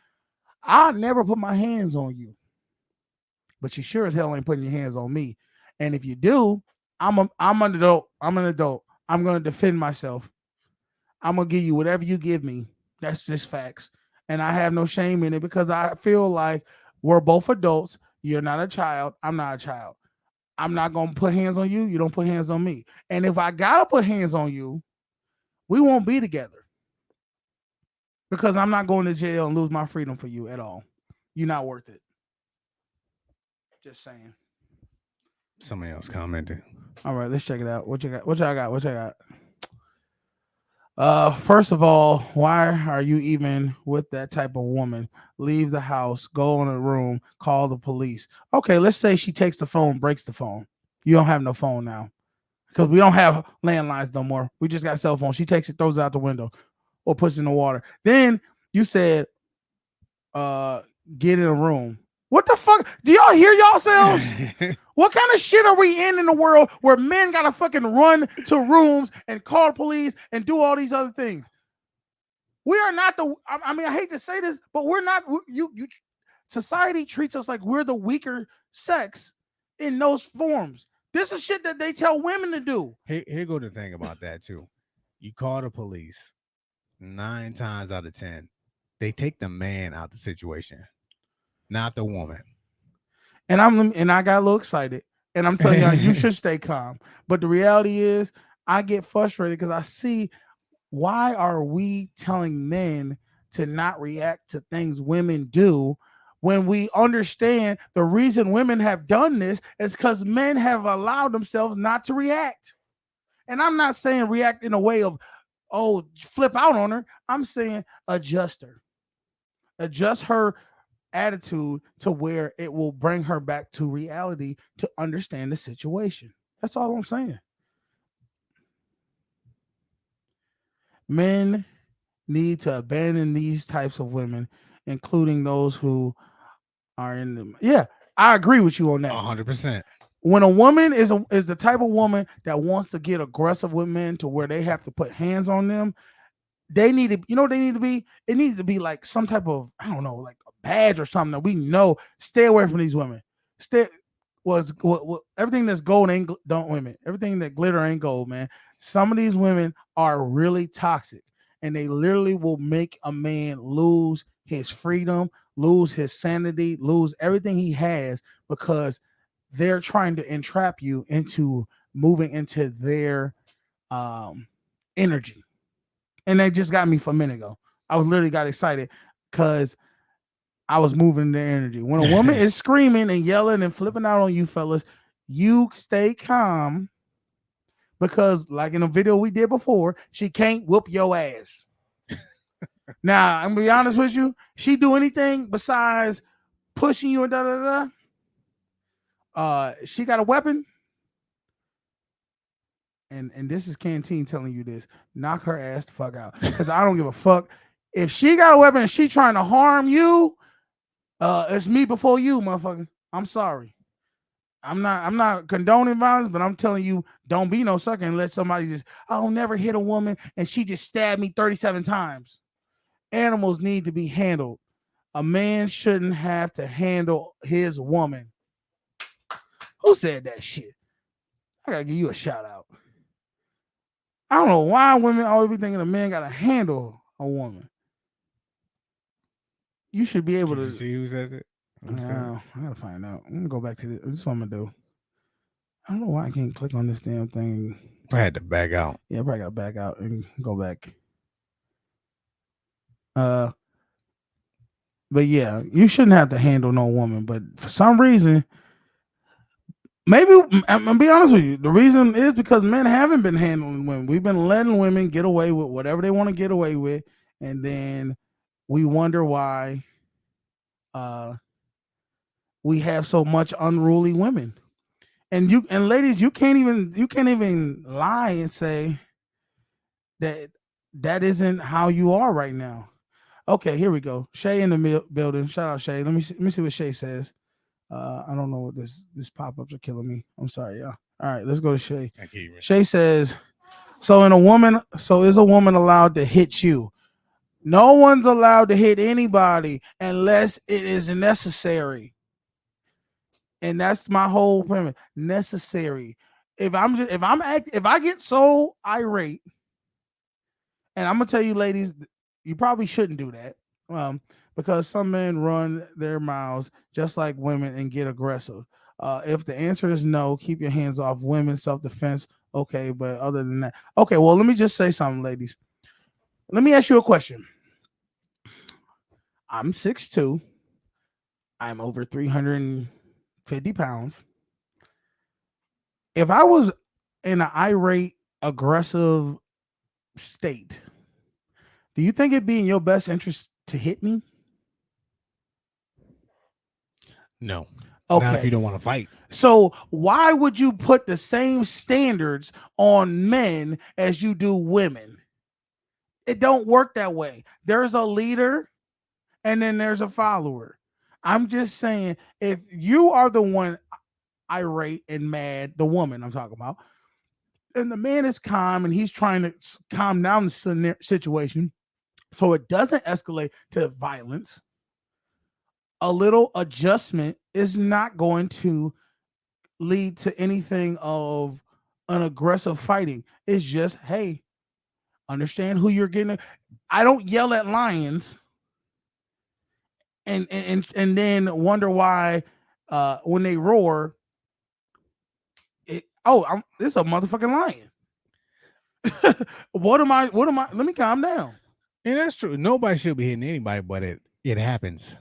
I'll never put my hands on you, but you sure as hell ain't putting your hands on me. And if you do, I'm an adult. I'm going to defend myself. I'm going to give you whatever you give me. That's just facts. And I have no shame in it because I feel like we're both adults. You're not a child. I'm not a child. I'm not going to put hands on you. You don't put hands on me. And if I got to put hands on you, we won't be together because I'm not going to jail and lose my freedom for you at all. You're not worth it. Just saying. Somebody else commented. All right, let's check it out. What you got? What y'all got? First of all, why are you even with that type of woman? Leave the house, go in a room, call the police. Okay, let's say she takes the phone, breaks the phone. You don't have no phone now because we don't have landlines no more. We just got a cell phone. She takes it, throws it out the window or puts it in the water. Then you said, get in a room. What the fuck? Do y'all hear yourselves? What kind of shit are we in the world where men gotta fucking run to rooms and call police and do all these other things? We are not I hate to say this, but we're not. You society treats us like we're the weaker sex in those forms. This is shit that they tell women to do. Here go the thing about that too. You call the police 9 times out of 10, they take the man out the situation, not the woman. And I got a little excited, and I'm telling y'all, you should stay calm. But the reality is, I get frustrated because I see, why are we telling men to not react to things women do when we understand the reason women have done this is because men have allowed themselves not to react. And I'm not saying react in a way of, oh, flip out on her. I'm saying adjust her. Adjust her attitude to where it will bring her back to reality to understand the situation. That's all I'm saying. Men need to abandon these types of women, including those who are in them. Yeah, I agree with you on that. 100%. When a woman is the type of woman that wants to get aggressive with men to where they have to put hands on them, they need to, you know what they need to be? It needs to be like some type of, I don't know, like a badge or something that we know. Stay away from these women. Everything that's gold ain't don't women. Everything that glitter ain't gold, man. Some of these women are really toxic, and they literally will make a man lose his freedom, lose his sanity, lose everything he has because they're trying to entrap you into moving into their energy. And they just got me for a minute ago. I was literally got excited because I was moving their energy. When a woman is screaming and yelling and flipping out on you, fellas, you stay calm because, like in a video we did before, she can't whoop your ass. Now, I'm gonna be honest with you. She do anything besides pushing you and she got a weapon. And this is Canteen telling you this. Knock her ass the fuck out. Because I don't give a fuck. If she got a weapon and she trying to harm you, it's me before you, motherfucker. I'm sorry. I'm not condoning violence, but I'm telling you, don't be no sucker and let somebody just, I'll never hit a woman and she just stabbed me 37 times. Animals need to be handled. A man shouldn't have to handle his woman. Who said that shit? I gotta give you a shout out. I don't know why women always be thinking a man gotta handle a woman. You should be able to see who says it. I gotta find out. I'm gonna go back to this. This is what I'm gonna do. I don't know why I can't click on this damn thing. I had to back out. Yeah, I probably gotta back out and go back. But yeah, you shouldn't have to handle no woman. But for some reason, maybe I'm gonna be honest with you. The reason is because men haven't been handling women. We've been letting women get away with whatever they want to get away with, and then we wonder why we have so much unruly women. And ladies, you can't even lie and say that isn't how you are right now. Okay, here we go. Shay in the building. Shout out Shay. Let me see what Shay says. I don't know what this pop-ups are killing me. I'm sorry, y'all. All right, let's go to Shay. Shay says, is a woman allowed to hit you? No one's allowed to hit anybody unless it is necessary. And that's my whole premise. Necessary. If I get so irate, and I'm gonna tell you, ladies, you probably shouldn't do that. Because some men run their mouths just like women and get aggressive. If the answer is no, keep your hands off women, self-defense. Okay, but other than that, okay, well, let me just say something, ladies. Let me ask you a question. I'm 6'2". I'm over 350 pounds. If I was in an irate, aggressive state, do you think it'd be in your best interest to hit me? No. Okay. Not if you don't want to fight. So why would you put the same standards on men as you do women? It don't work that way. There's a leader and then there's a follower. I'm just saying, if you are the one irate and mad, the woman I'm talking about, and the man is calm and he's trying to calm down the situation so it doesn't escalate to violence, a little adjustment is not going to lead to anything of an aggressive fighting. It's just, hey, understand who you're getting. I don't yell at lions and then wonder why when they roar, this is a motherfucking lion. What am I? Let me calm down. And that's true. Nobody should be hitting anybody, but it happens.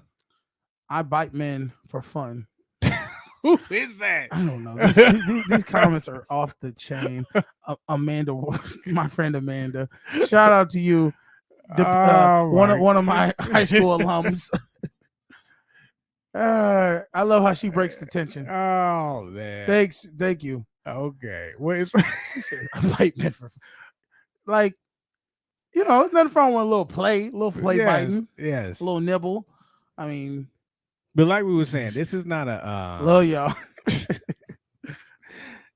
I bite men for fun. Who is that? I don't know. These comments are off the chain. Amanda, my friend Amanda, shout out to you. One of my high school alums. I love how she breaks the tension. Oh man! Thank you. Okay, what is? She said, "I bite men for fun." Like, you know, it's nothing wrong with a little play biting. Yes, a little nibble. I mean, but like we were saying, this is not a love y'all. This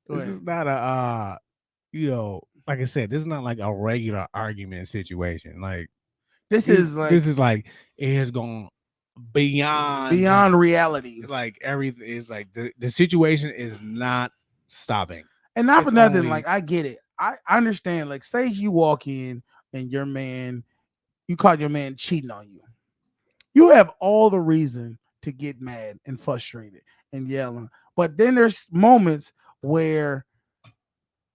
is not a you know, like I said, this is not like a regular argument situation. Like this is like it has gone beyond reality. Like everything is like the situation is not stopping. And not for nothing, like I get it. I understand. Like, say you walk in and you caught your man cheating on you. You have all the reason to get mad and frustrated and yelling. But then there's moments where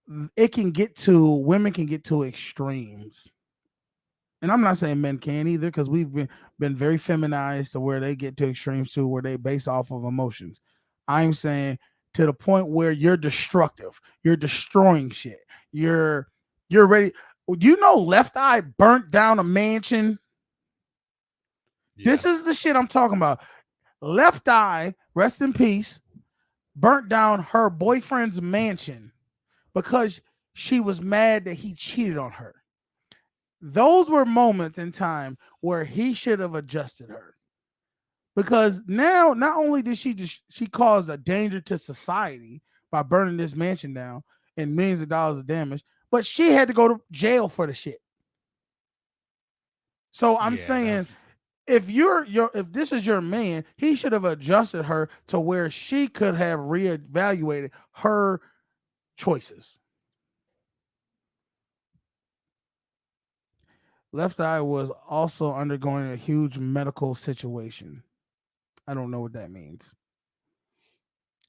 women can get to extremes. And I'm not saying men can either, because we've been very feminized to where they get to extremes too, where they base off of emotions. I'm saying to the point where you're destructive, you're destroying shit, you're ready. You know, Left Eye burnt down a mansion. Yeah. This is the shit I'm talking about. Left Eye, rest in peace, burnt down her boyfriend's mansion because she was mad that he cheated on her. Those were moments in time where he should have adjusted her, because now not only did she cause a danger to society by burning this mansion down and millions of dollars of damage, but she had to go to jail for the shit. So I'm saying, if this is your man, he should have adjusted her to where she could have reevaluated her choices. Left Eye was also undergoing a huge medical situation. I don't know what that means.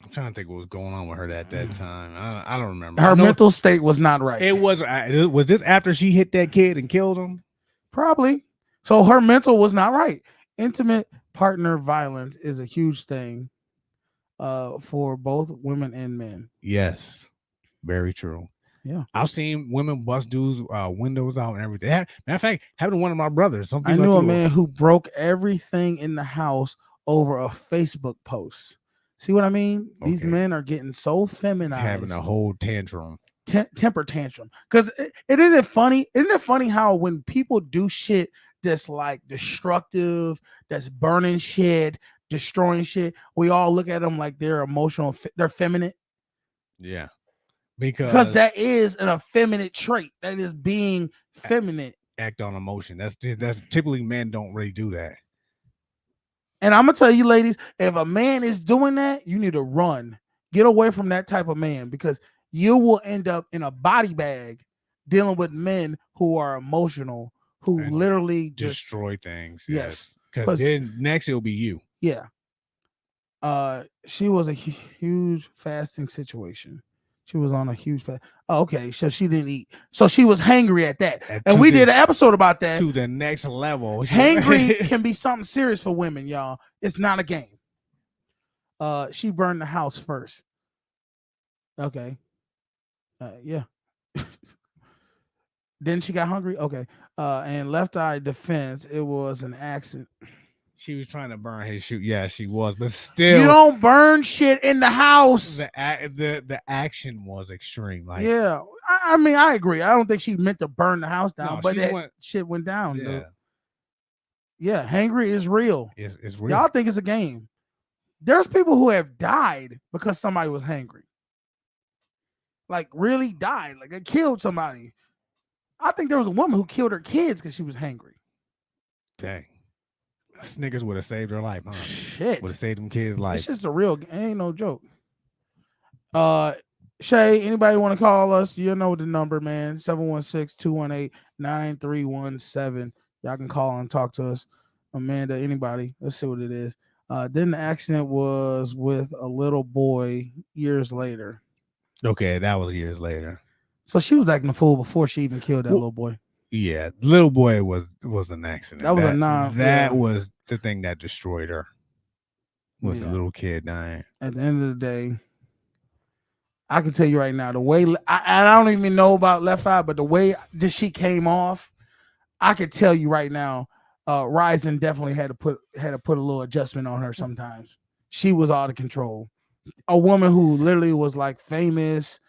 I'm trying to think what was going on with her at that time. I don't remember. Her mental state was not right. It was this after she hit that kid and killed him? Probably. So her mental was not right. Intimate partner violence is a huge thing for both women and men. Yes, very true. Yeah, I've seen women bust dudes' windows out and everything. Matter of fact, happened to one of my brothers. I knew a man who broke everything in the house over a Facebook post. See what I mean? Okay. These men are getting so feminized, having a whole tantrum, temper tantrum. Because it isn't funny. Isn't it funny how when people do shit that's like destructive, that's burning shit, destroying shit, we all look at them like they're emotional, they're feminine. Yeah. Because that is an effeminate trait. That is being feminine. Act on emotion. That's typically men don't really do that. And I'm gonna tell you, ladies, if a man is doing that, you need to run. Get away from that type of man, because you will end up in a body bag dealing with men who are emotional, who and literally destroy things. Yes. Because then next it'll be you. Yeah. She was a huge fasting situation. She was on a huge fast. Oh, okay. So she didn't eat. So she was hangry at that. And we did an episode about that. To the next level. Hangry can be something serious for women, y'all. It's not a game. She burned the house first. Okay. Yeah. Then she got hungry. Okay. And Left Eye defense, it was an accident. She was trying to burn his shoe. Yeah, she was, but still, you don't burn shit in the house. The action was extreme. Like, yeah, I mean, I agree. I don't think she meant to burn the house down, but shit went down. Yeah, dude. Yeah, hangry is real. It's real. Y'all think it's a game? There's people who have died because somebody was hangry. Like, really died. Like, they killed somebody. I think there was a woman who killed her kids because she was hangry. Dang. Snickers would have saved her life, huh? Shit. Would have saved them kids' life. It's just a real. It ain't no joke. Shay, anybody want to call us? You know the number, man. 716-218-9317. Y'all can call and talk to us. Amanda, anybody. Let's see what it is. Then the accident was with a little boy years later. Okay, that was years later. So she was acting a fool before she even killed that little boy. Yeah, little boy was an accident. That was a non. That yeah. was the thing that destroyed her. Was the little kid dying. At the end of the day, I can tell you right now, the way I don't even know about Left Eye, but the way this she came off, I could tell you right now, Ryzen definitely had to put a little adjustment on her sometimes. She was out of control. A woman who literally was like famous.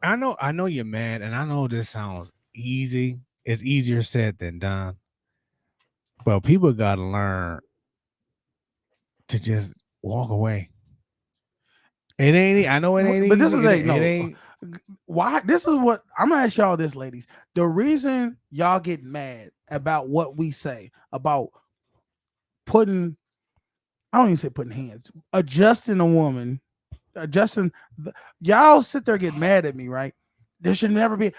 I know you're mad, and I know this sounds easy. It's easier said than done. But people gotta learn to just walk away. It ain't. I know it ain't. But this easy. is like it no. ain't. Why? This is what I'm gonna ask y'all this, ladies. The reason y'all get mad about what we say about putting, I don't even say putting hands, adjusting a woman, y'all sit there and get mad at me, right? There should never be.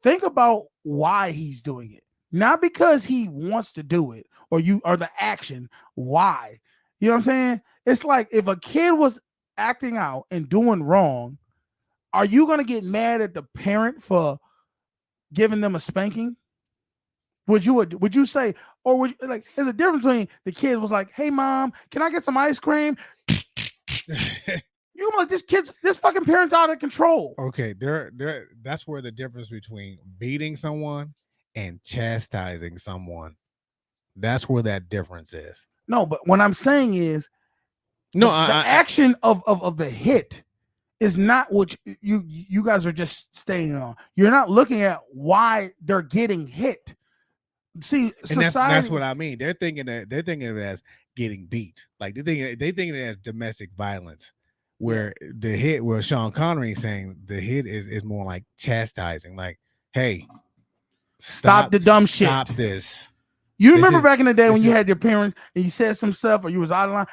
Think about why he's doing it, not because he wants to do it or the action. Why? You know what I'm saying? It's like if a kid was acting out and doing wrong, are you going to get mad at the parent for giving them a spanking? Would you say, or would you, like, there's a difference between the kid was like, hey mom, can I get some ice cream? You like, this fucking parent's out of control. Okay, that's where the difference between beating someone and chastising someone. That's where that difference is. No, but what I'm saying is, no, the action of the hit is not what you guys are just staying on. You're not looking at why they're getting hit. See, and that's what I mean. They're thinking of it as getting beat. Like they thinking it as domestic violence. Where the hit, where Sean Connery is saying the hit is more like chastising. Like, hey, stop the dumb shit. Stop this. You remember back in the day when you had your parents and you said some stuff or you was out of line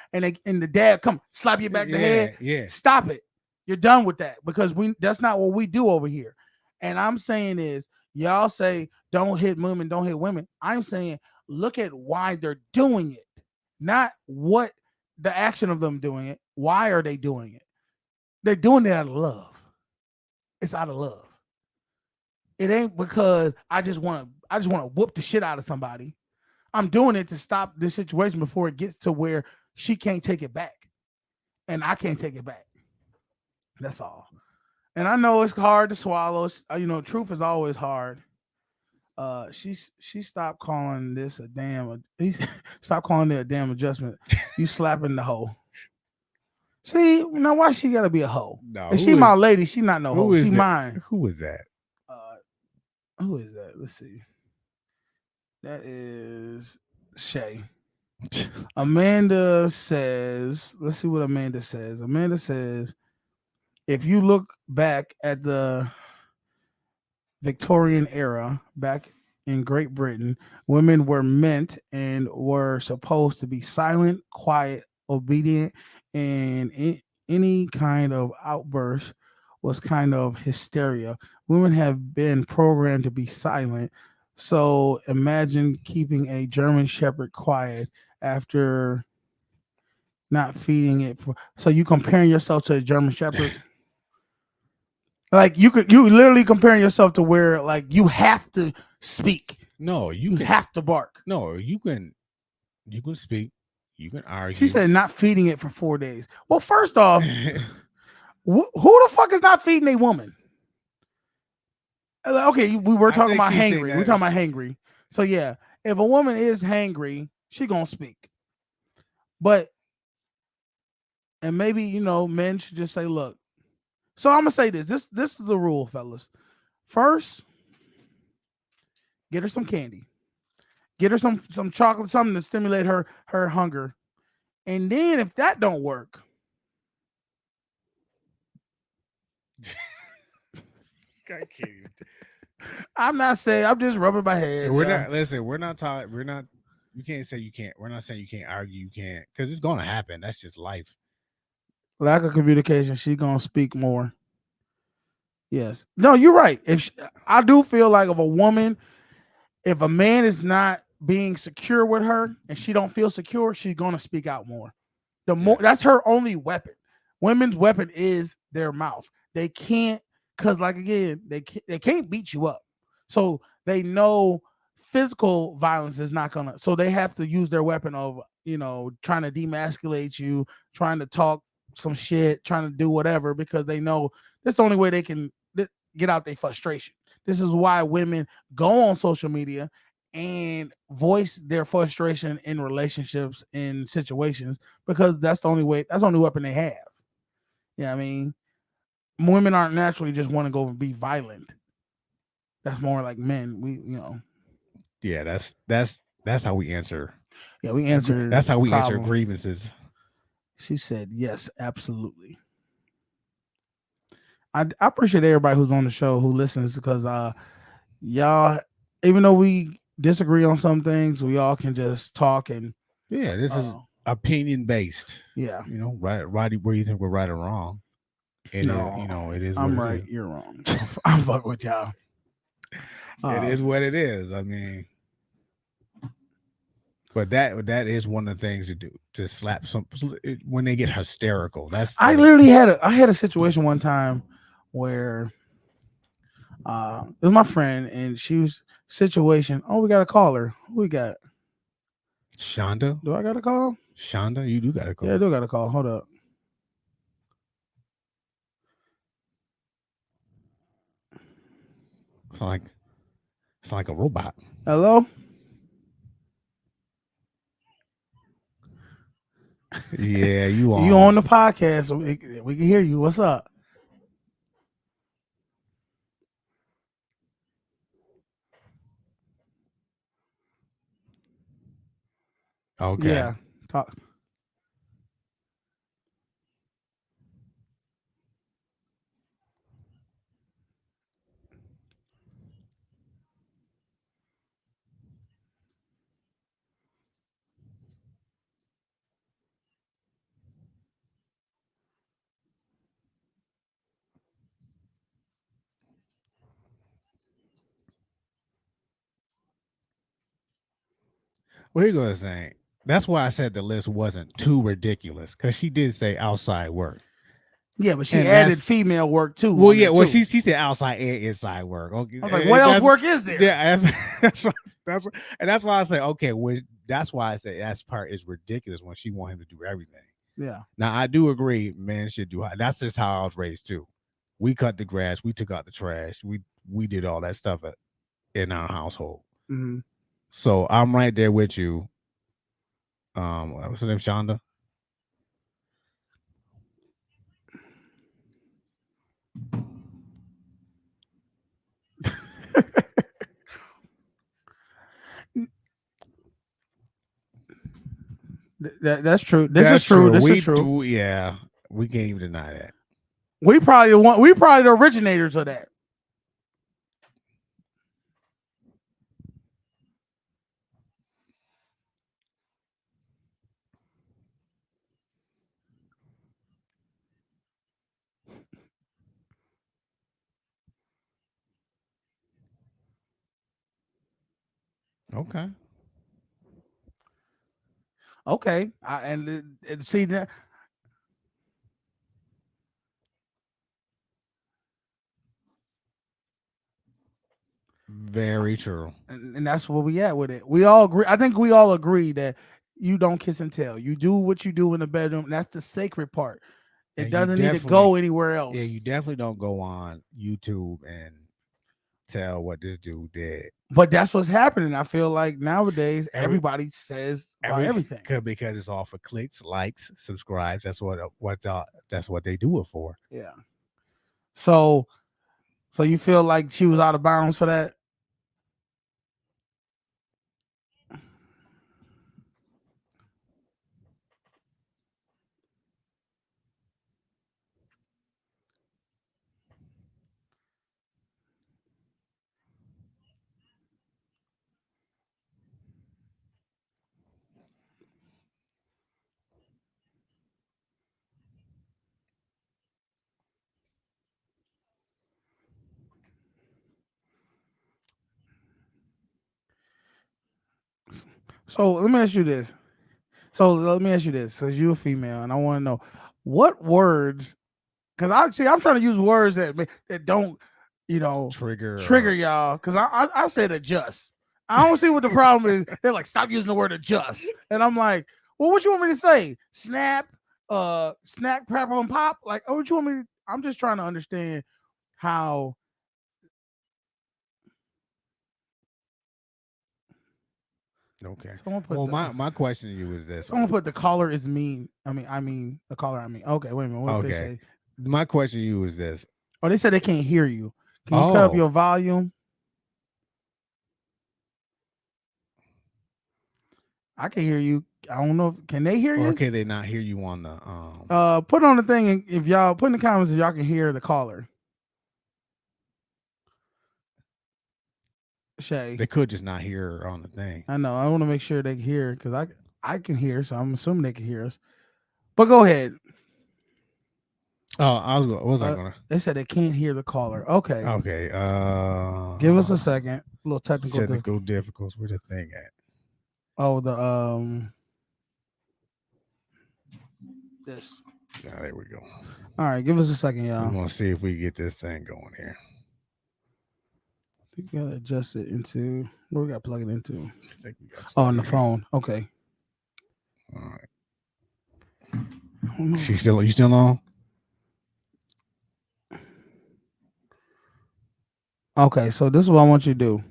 and the dad come slap you back the head. Yeah. Stop it. You're done with that because that's not what we do over here. And I'm saying is y'all say don't hit women, don't hit women. I'm saying look at why they're doing it, not what the action of them doing it. Why are they doing it? They're doing it out of love. It's out of love. It ain't because I just want to whoop the shit out of somebody. I'm doing it to stop this situation before it gets to where she can't take it back. And I can't take it back. That's all. And I know it's hard to swallow. Truth is always hard. She stopped calling this a damn. Stop calling it a damn adjustment. You slapping the hoe. See, why she gotta be a hoe? No, if she my lady, she not no hoe. She mine. Who is that? Who is that? Let's see. That is Shay. Amanda says, let's see what Amanda says. Amanda says, if you look back at the Victorian era, back in Great Britain, women were meant and were supposed to be silent, quiet, obedient, and any kind of outburst was kind of hysteria. Women have been programmed to be silent. So imagine keeping a German Shepherd quiet after not feeding it. So you comparing yourself to a German Shepherd? Like you literally comparing yourself to where like you have to speak. No, you have to bark. No, you can speak. You can argue. She said not feeding it for 4 days. Well, first off, who the fuck is not feeding a woman? Okay, we were talking about hangry. We're talking about hangry. So yeah, if a woman is hangry, she gonna speak. And maybe men should just say, look. So I'm gonna say this. This is the rule, fellas. First, get her some candy. Get her some chocolate, something to stimulate her hunger. And then if that don't work, I can't even. I'm not saying, I'm just rubbing my head. We're not talking. We're not You can't say you can't. We're not saying you can't argue. You can't because it's going to happen. That's just life. Lack of communication. She's gonna speak more. Yes. No, you're right. I do feel like if a woman, if a man is not being secure with her and she don't feel secure, she's gonna speak out more. The more that's her only weapon. Women's weapon is their mouth. They can't, because like again, they can't beat you up. So they know physical violence is not gonna. So they have to use their weapon of trying to demasculate you, trying to talk some shit, trying to do whatever, because they know that's the only way they can get out their frustration. This is why women go on social media and voice their frustration in relationships, in situations, because that's the only way, that's the only weapon they have. Yeah, I mean, women aren't naturally just want to go and be violent. That's more like men. Yeah, that's how we answer. Yeah, we answer. That's how we answer problem. grievances. She said, yes, absolutely. I appreciate everybody who's on the show who listens, because y'all, even though we disagree on some things, we all can just talk and Yeah, this is opinion based. Yeah, right. Where you think we're right or wrong? It is. I'm what it right. is. You're wrong. I'm fucking with y'all. It is what it is. I mean, but that is one of the things to do, to slap some when they get hysterical. I literally had a situation one time where it was my friend, and she was situation. Oh, we got to call her. Who we got? Shonda. Do I got to call? Shonda, you do got to call. Yeah, I do got to call. Hold up. It's like a robot. Hello. Yeah, you on. You on the podcast, so we can hear you. What's up? Okay. Yeah. Talk. What are you gonna say? That's why I said the list wasn't too ridiculous, because she did say outside work. Yeah, but she added female work too. Well, yeah, well, she said outside and inside work. Okay, I was like, what else work is there? Yeah, that's why I say okay. That's why I say that part is ridiculous when she want him to do everything. Yeah. Now I do agree, men should do. That's just how I was raised too. We cut the grass, we took out the trash, we did all that stuff in our household. Mm-hmm. So I'm right there with you. What's her name? Shonda. That's true. This is true. This is true. Yeah, we can't even deny that. We probably the originators of that. Okay. Okay. And see that. Very true. And that's where we at with it. We all agree. I think we all agree that you don't kiss and tell. You do what you do in the bedroom. That's the sacred part. It doesn't need to go anywhere else. Yeah, you definitely don't go on YouTube and tell what this dude did. But that's what's happening. I feel like nowadays everybody says everything because it's all for clicks, likes, subscribes. That's what they do it for. Yeah. So you feel like she was out of bounds for that? So let me ask you this. Because you're a female, and I want to know what words. Because I'm trying to use words that don't, Trigger y'all. Because I said adjust. I don't see what the problem is. They're like, stop using the word adjust, and I'm like, well, what you want me to say? Snap, snack, pepper, and pop. Like, what you want me? I'm just trying to understand how. Okay. Someone put Well, the- my question to you is this. Someone put the caller is mean. I mean the caller. Okay, wait a minute. What did they say? My question to you is this. Oh, they said they can't hear you. Can you cut up your volume? I can hear you. I don't know. Can they hear you? Or can they not hear you on the Put on the thing, and if y'all put in the comments if y'all can hear the caller. Shay. They could just not hear her on the thing. I know. I want to make sure they can hear because I can hear, so I'm assuming they can hear us. But go ahead. Oh, what was I gonna? They said they can't hear the caller. Okay. Okay. Give us a second. A little technical difficulties. Where's the thing at? Oh, this. Yeah, there we go. All right, give us a second, y'all. We're gonna see if we get this thing going here. I think we gotta adjust it into where we gotta plug it into. I think we got on the phone. Okay. All right. You still on? Okay, so this is what I want you to do.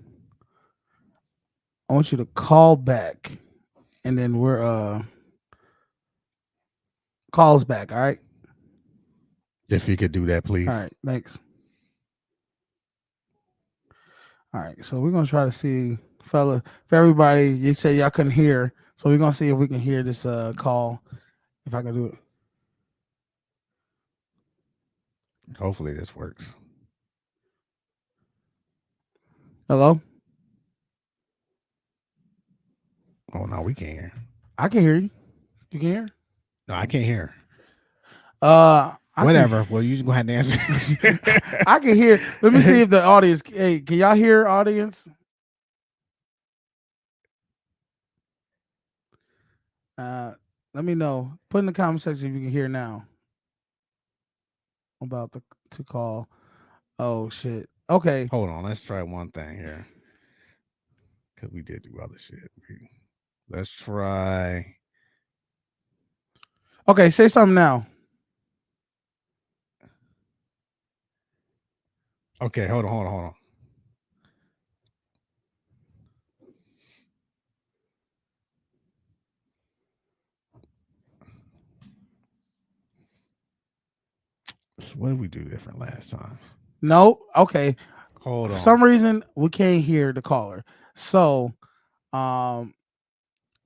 I want you to call back, and then we're calls back. All right. If you could do that, please. All right. Thanks. All right. So we're gonna try to see, fella. For everybody, you said y'all couldn't hear, so we're gonna see if we can hear this call. If I can do it. Hopefully this works. Hello. Oh no, we can't hear. I can hear you. You can hear? No, I can't hear. Whatever. Well, you just go ahead and answer. I can hear. Let me see if the audience. Hey, can y'all hear, audience? Let me know. Put in the comment section if you can hear now. About to call. Oh shit. Okay. Hold on. Let's try one thing here. Because we did do other shit. Let's try. Okay, say something now. Okay, hold on. So what did we do different last time? No. Okay. Hold on. For some reason, we can't hear the caller. So, I'm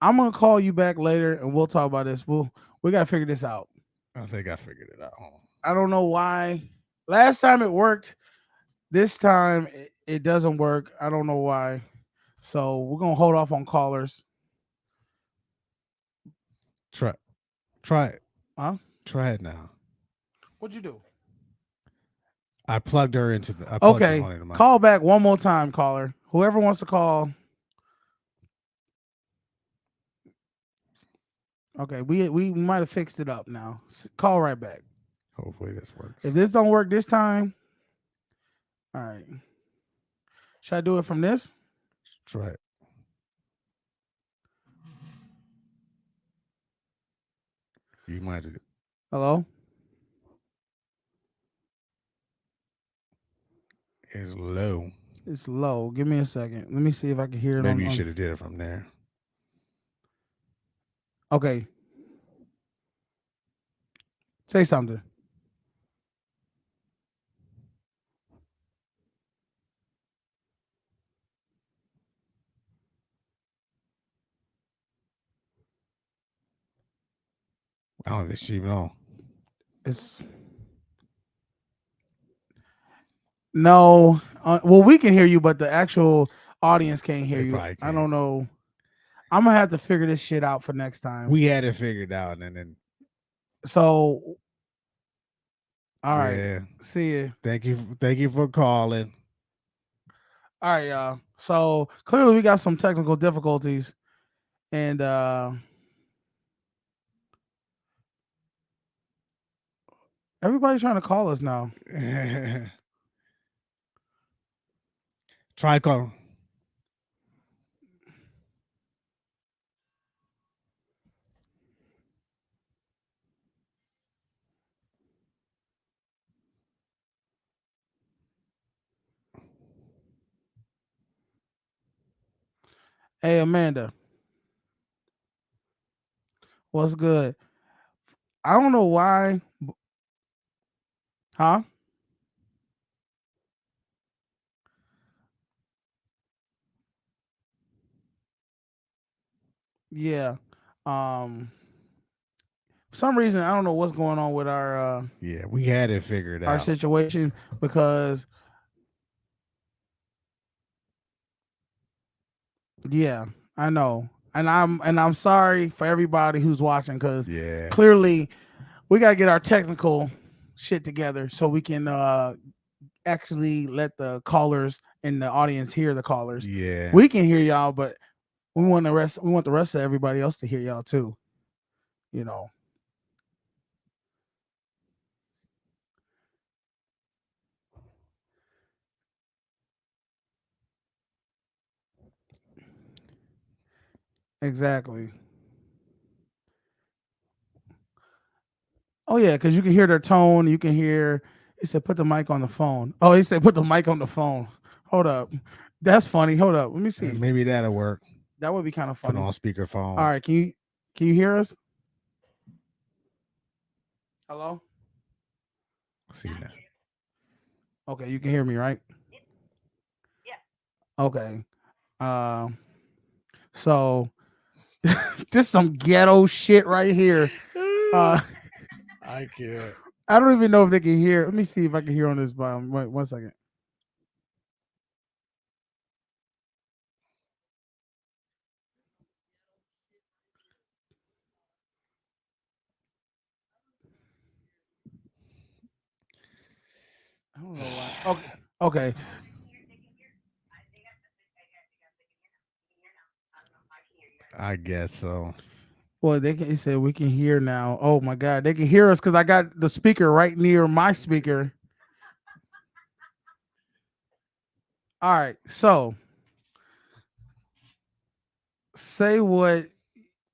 gonna call you back later, and we'll talk about this. We gotta figure this out. I think I figured it out. Hold on. I don't know why. Last time it worked. This time it doesn't work. I don't know why. So we're gonna hold off on callers. Try it. Huh? Try it now. What'd you do? I plugged her into the. Okay. Call back one more time, caller. Whoever wants to call. Okay, we might have fixed it up now. Call right back. Hopefully this works. If this don't work this time, all right. Should I do it from this? Try it. You might do it. Hello? It's low. It's low. Give me a second. Let me see if I can hear it. Maybe you should have did it from there. Okay. Say something. I don't think she even know. It's no. Well, we can hear you, but the actual audience can't hear you. I don't know. I'm gonna have to figure this shit out for next time. We had it figured out, and then. So. All right. Yeah. See you. Thank you for calling. All right, y'all. So clearly we got some technical difficulties, And everybody's trying to call us now. Try call. Hey, Amanda. What's good? I don't know why. Huh? Yeah. For some reason, I don't know what's going on with our Yeah, we had it figured our out. situation because yeah, I know. And I'm sorry for everybody who's watching because Yeah. clearly we gotta get our technical shit together so we can actually let the callers and the audience hear the callers. Yeah. We can hear y'all, but we want the rest of everybody else to hear y'all too. You know. Exactly. Oh yeah, because you can hear their tone. You can hear. He said, "Put the mic on the phone." Oh, he said, "Put the mic on the phone." Hold up, that's funny. Hold up, let me see. Maybe that'll work. That would be kind of Put funny. on speakerphone. All right, can you hear us? Hello. See now. Okay, you can hear me, right? Yeah. Okay. So just some ghetto shit right here. I can't. I don't even know if they can hear. Let me see if I can hear on this volume. Wait 1 second. I don't know why. Okay. Okay. I guess so. Well, he said we can hear now. Oh my God, they can hear us because I got the speaker right near my speaker. All right, so say what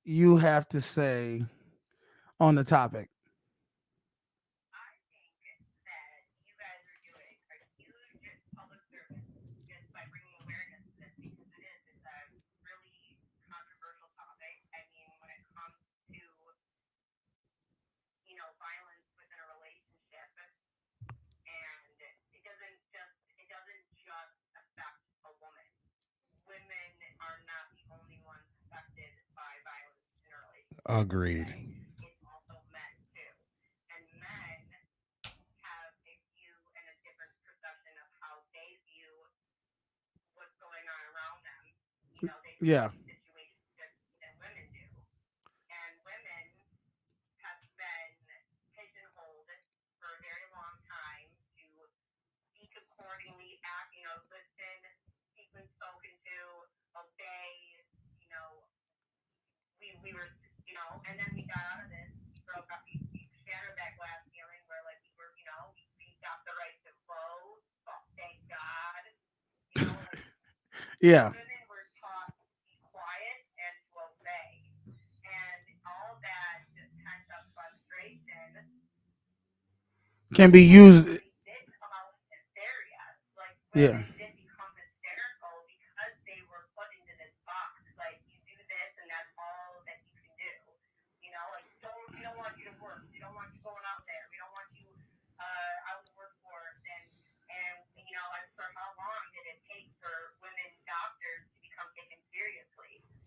you have to say on the topic. Agreed. Yeah. Yeah. Can be used. Yeah.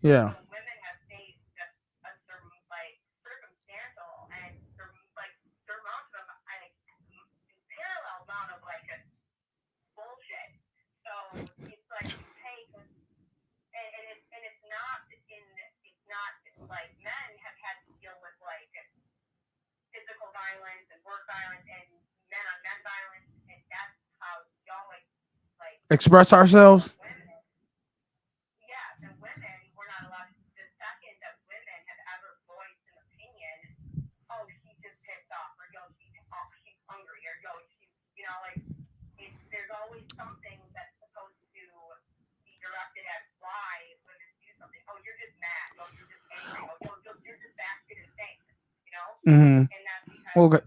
Yeah. Express ourselves. Mm-hmm. Well, good.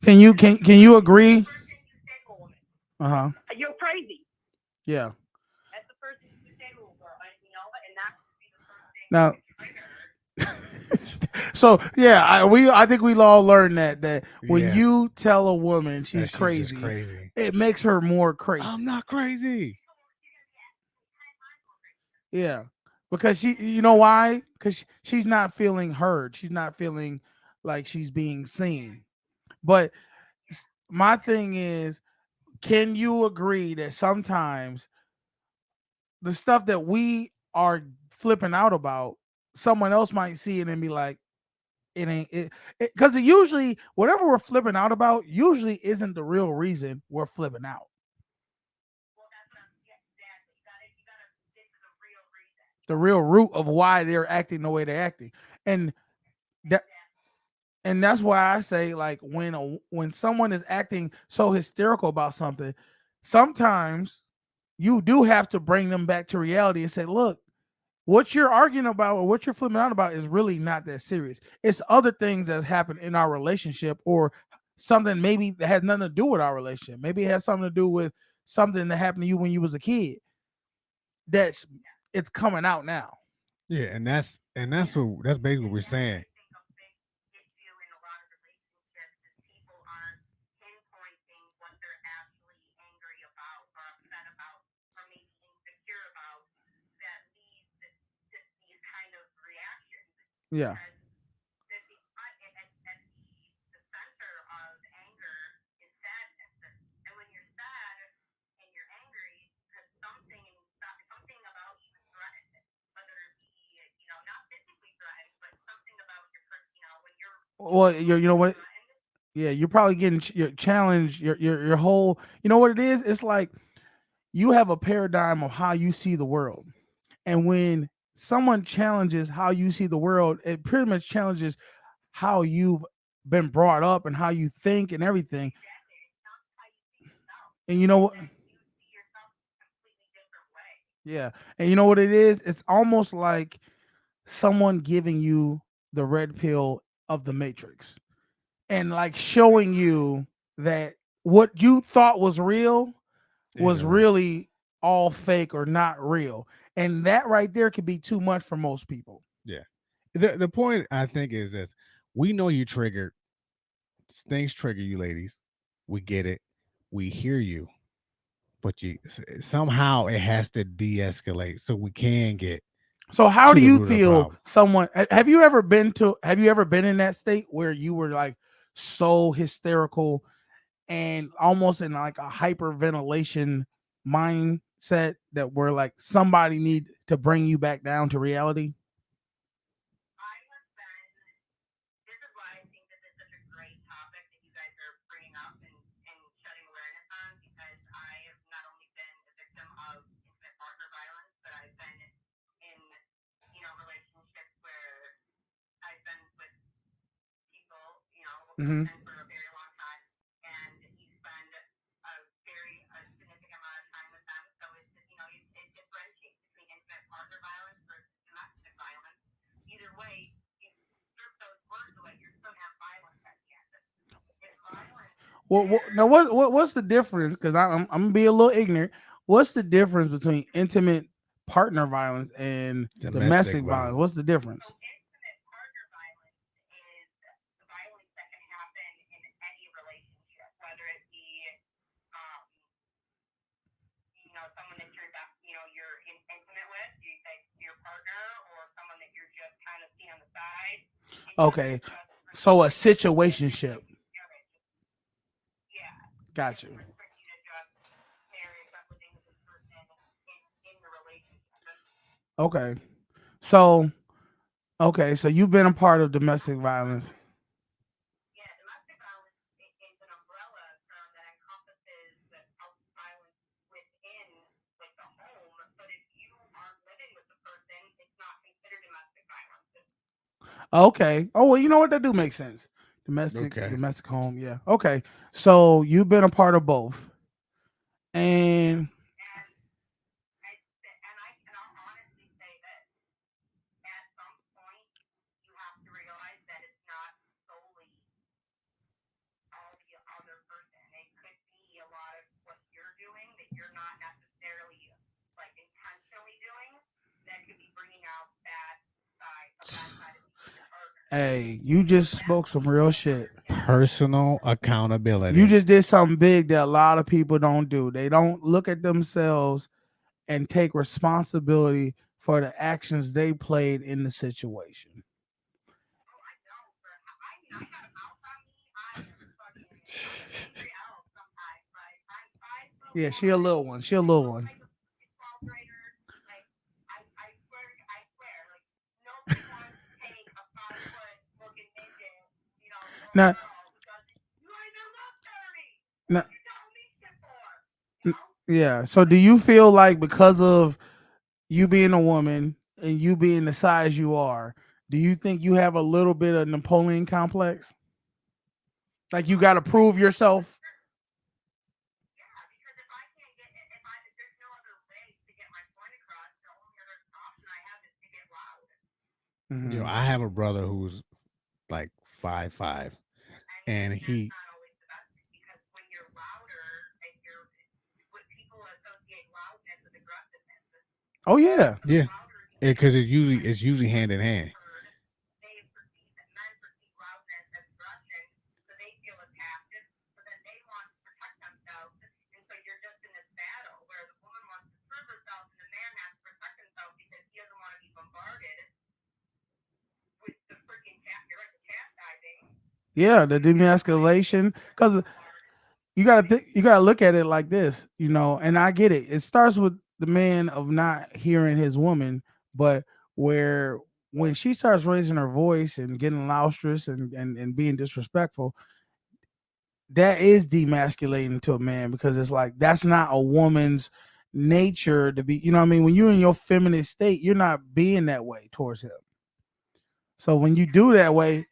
Can you agree? Uh-huh. You're crazy. Yeah. That's the first thing you say to a girl, you know, and that's the first thing. Now, so yeah, I think we all learned that when Yeah. you tell a woman she's That she's crazy, just crazy. it makes her more crazy. I'm not crazy. Yeah, because you know why? Because she's not feeling heard. She's not feeling like she's being seen. But my thing is, can you agree that sometimes the stuff that we are flipping out about, someone else might see it and be like, it ain't it, because it usually whatever we're flipping out about usually isn't the real reason we're flipping out. The real root of why they're acting the way they're acting, and that's why I say, like, when someone is acting so hysterical about something, sometimes you do have to bring them back to reality and say, look, what you're arguing about or what you're flipping out about is really not that serious. It's other things that happen in our relationship, or something maybe that has nothing to do with our relationship. Maybe it has something to do with something that happened to you when you was a kid. It's coming out now. Yeah, and that's basically what we're saying. Yeah. Well, you know what? Yeah, you're probably getting your challenge, your whole. You know what it is? It's like you have a paradigm of how you see the world, and when someone challenges how you see the world, it pretty much challenges how you've been brought up and how you think and everything. And you know what? Yeah, and you know what it is? It's almost like someone giving you the red pill of the Matrix, and like showing you that what you thought was real was really all fake or not real. And that right there could be too much for most people. Yeah. The point I think is this: we know you triggered. Things trigger you, ladies. We get it. We hear you, but somehow it has to de-escalate so we can get. So how to do the you root of the feel problem. someone have you ever been in that state where you were like so hysterical and almost in like a hyperventilation mindset that where like somebody need to bring you back down to reality? Mm-hmm. Well, now what's the difference? Because I'm gonna be a little ignorant. What's the difference between intimate partner violence and domestic violence? What's the difference? Okay, so a situationship. Got you. Okay, so so you've been a part of domestic violence. Okay. Oh well, you know what? That do make sense. Domestic home. Yeah. Okay. So you've been a part of both, and hey, you just spoke some real shit. Personal accountability. You just did something big that a lot of people don't do. They don't look at themselves and take responsibility for the actions they played in the situation. Yeah, she a little one. She a little one. Now, now, yeah. So do you feel like because of you being a woman and you being the size you are, do you think you have a little bit of Napoleon complex? Like you got to prove yourself? You know, I have a brother who's like 5'5", and he. Oh yeah, yeah, because it's usually hand in hand. Yeah, the demasculation, because you gotta look at it like this, you know. And I get it. It starts with the man of not hearing his woman, but where when she starts raising her voice and getting loustrous and being disrespectful, that is demasculating to a man because it's like that's not a woman's nature to be. You know what I mean? When you're in your feminine state, you're not being that way towards him. So when you do that way.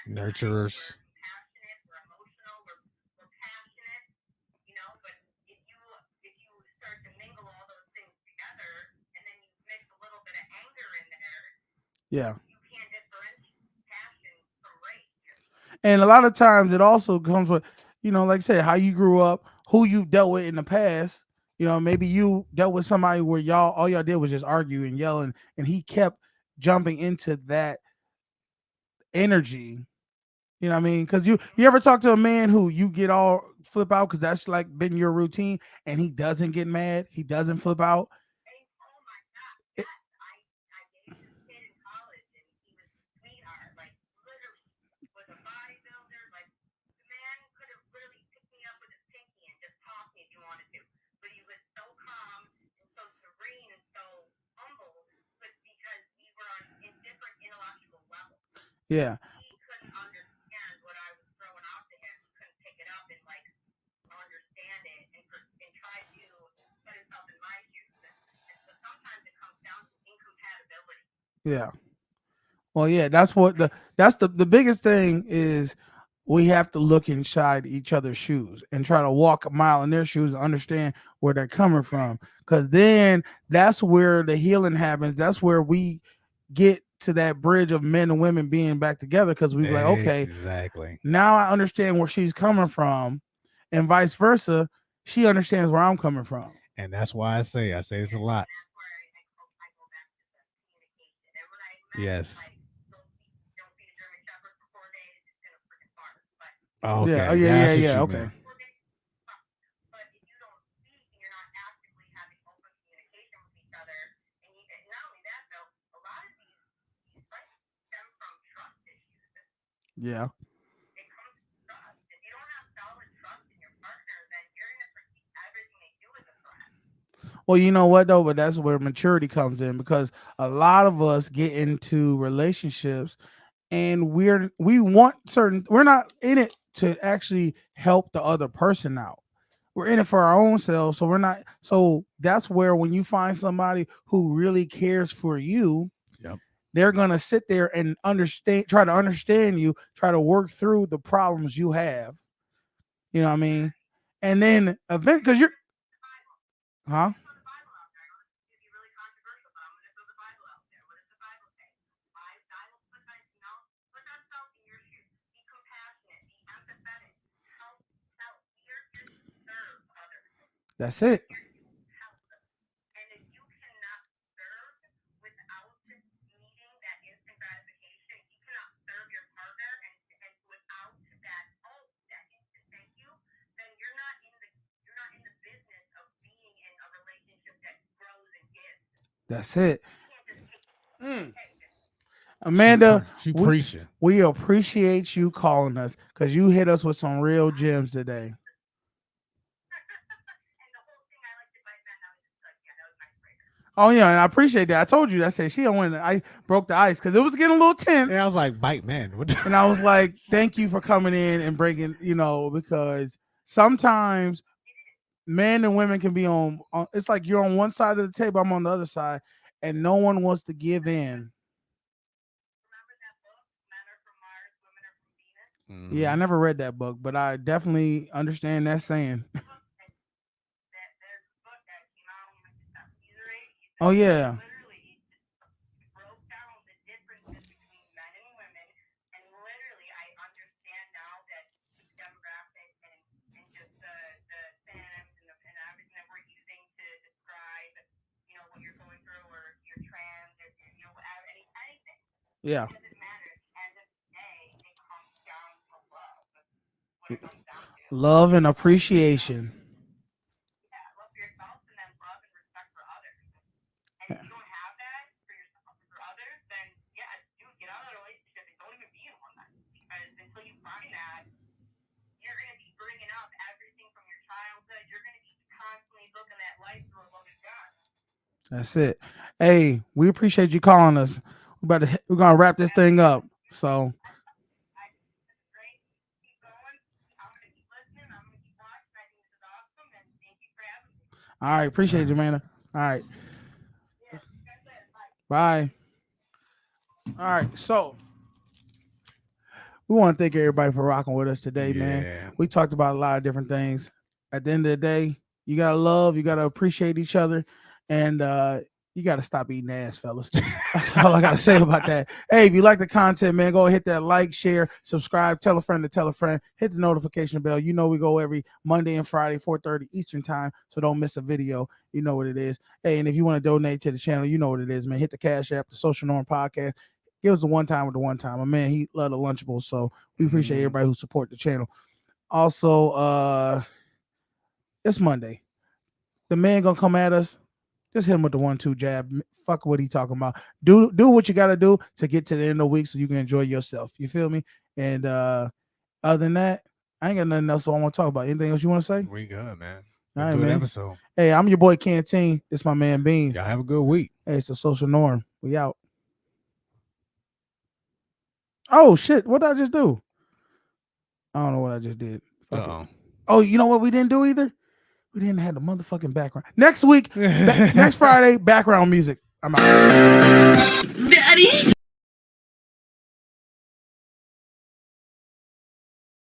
Nurturers. Yeah. And a lot of times it also comes with, you know, like I said, how you grew up, who you've dealt with in the past. You know, maybe you dealt with somebody where all y'all did was just argue and yelling, and he kept jumping into that energy. You know what I mean? Because you ever talk to a man who you get all flip out because that's like been your routine, and he doesn't get mad, he doesn't flip out. Yeah. Yeah. Well, yeah, that's what the biggest thing is. We have to look inside each other's shoes and try to walk a mile in their shoes and understand where they're coming from. Because then that's where the healing happens. That's where we get to that bridge of men and women being back together. Because we be like, okay, exactly. Now I understand where she's coming from, and vice versa. She understands where I'm coming from. And that's why I say it's a lot. Yes. Oh, okay. Yeah. Oh, yeah. Okay. Meant. Yeah. Well, you know what though, but that's where maturity comes in because a lot of us get into relationships and we want certain, we're not in it to actually help the other person out. We're in it for our own selves. So we're not. So that's where when you find somebody who really cares for you, Yep. they're gonna sit there and try to understand you, try to work through the problems you have. You know what I mean? And then event because you're, huh? That's it. That's it. Amanda, She preaching. we appreciate you calling us because you hit us with some real gems today. Oh yeah, and I appreciate that. I told you that. I said she don't win. I broke the ice because it was getting a little tense. Yeah, I was like, bite man. And I was like, thank you for coming in and breaking, because sometimes men and women can be on it's like you're on one side of the table, I'm on the other side, and no one wants to give in. Yeah, I never read that book, but I definitely understand that saying. Oh yeah. Yeah. Love and appreciation. That's it. Hey, we appreciate you calling us. We're gonna wrap this thing up. So all right, appreciate you, Amanda. All right. Bye. All right, so we want to thank everybody for rocking with us today, man. We talked about a lot of different things. At the end of the day, you gotta love, you gotta appreciate each other, and you gotta stop eating ass, fellas. That's all I gotta say about that. Hey, if you like the content, man, go hit that like, share, subscribe, tell a friend to tell a friend, hit the notification bell. You know we go every Monday and Friday, 4:30 Eastern time, so don't miss a video. You know what it is. Hey, and if you want to donate to the channel, you know what it is, man. Hit the Cash App, the Social Norm Podcast. Give us the one time with the one time. My man, he loved the Lunchables, so we appreciate everybody who support the channel. Also, it's Monday. The man gonna come at us. Just hit him with the 1-2 jab. Fuck what he talking about. Do what you gotta do to get to the end of the week so you can enjoy yourself. You feel me? And other than that, I ain't got nothing else I want to talk about. Anything else you want to say? We good, man. All right, Good man. episode. Hey, I'm your boy Canteen. This my man Beans. Y'all have a good week. Hey, it's a Social Norm. We out. Oh shit! What did I just do? I don't know what I just did. Fuck it. Oh, you know what we didn't do either? We didn't have the motherfucking background. Next week, next Friday, background music. I'm out. Daddy.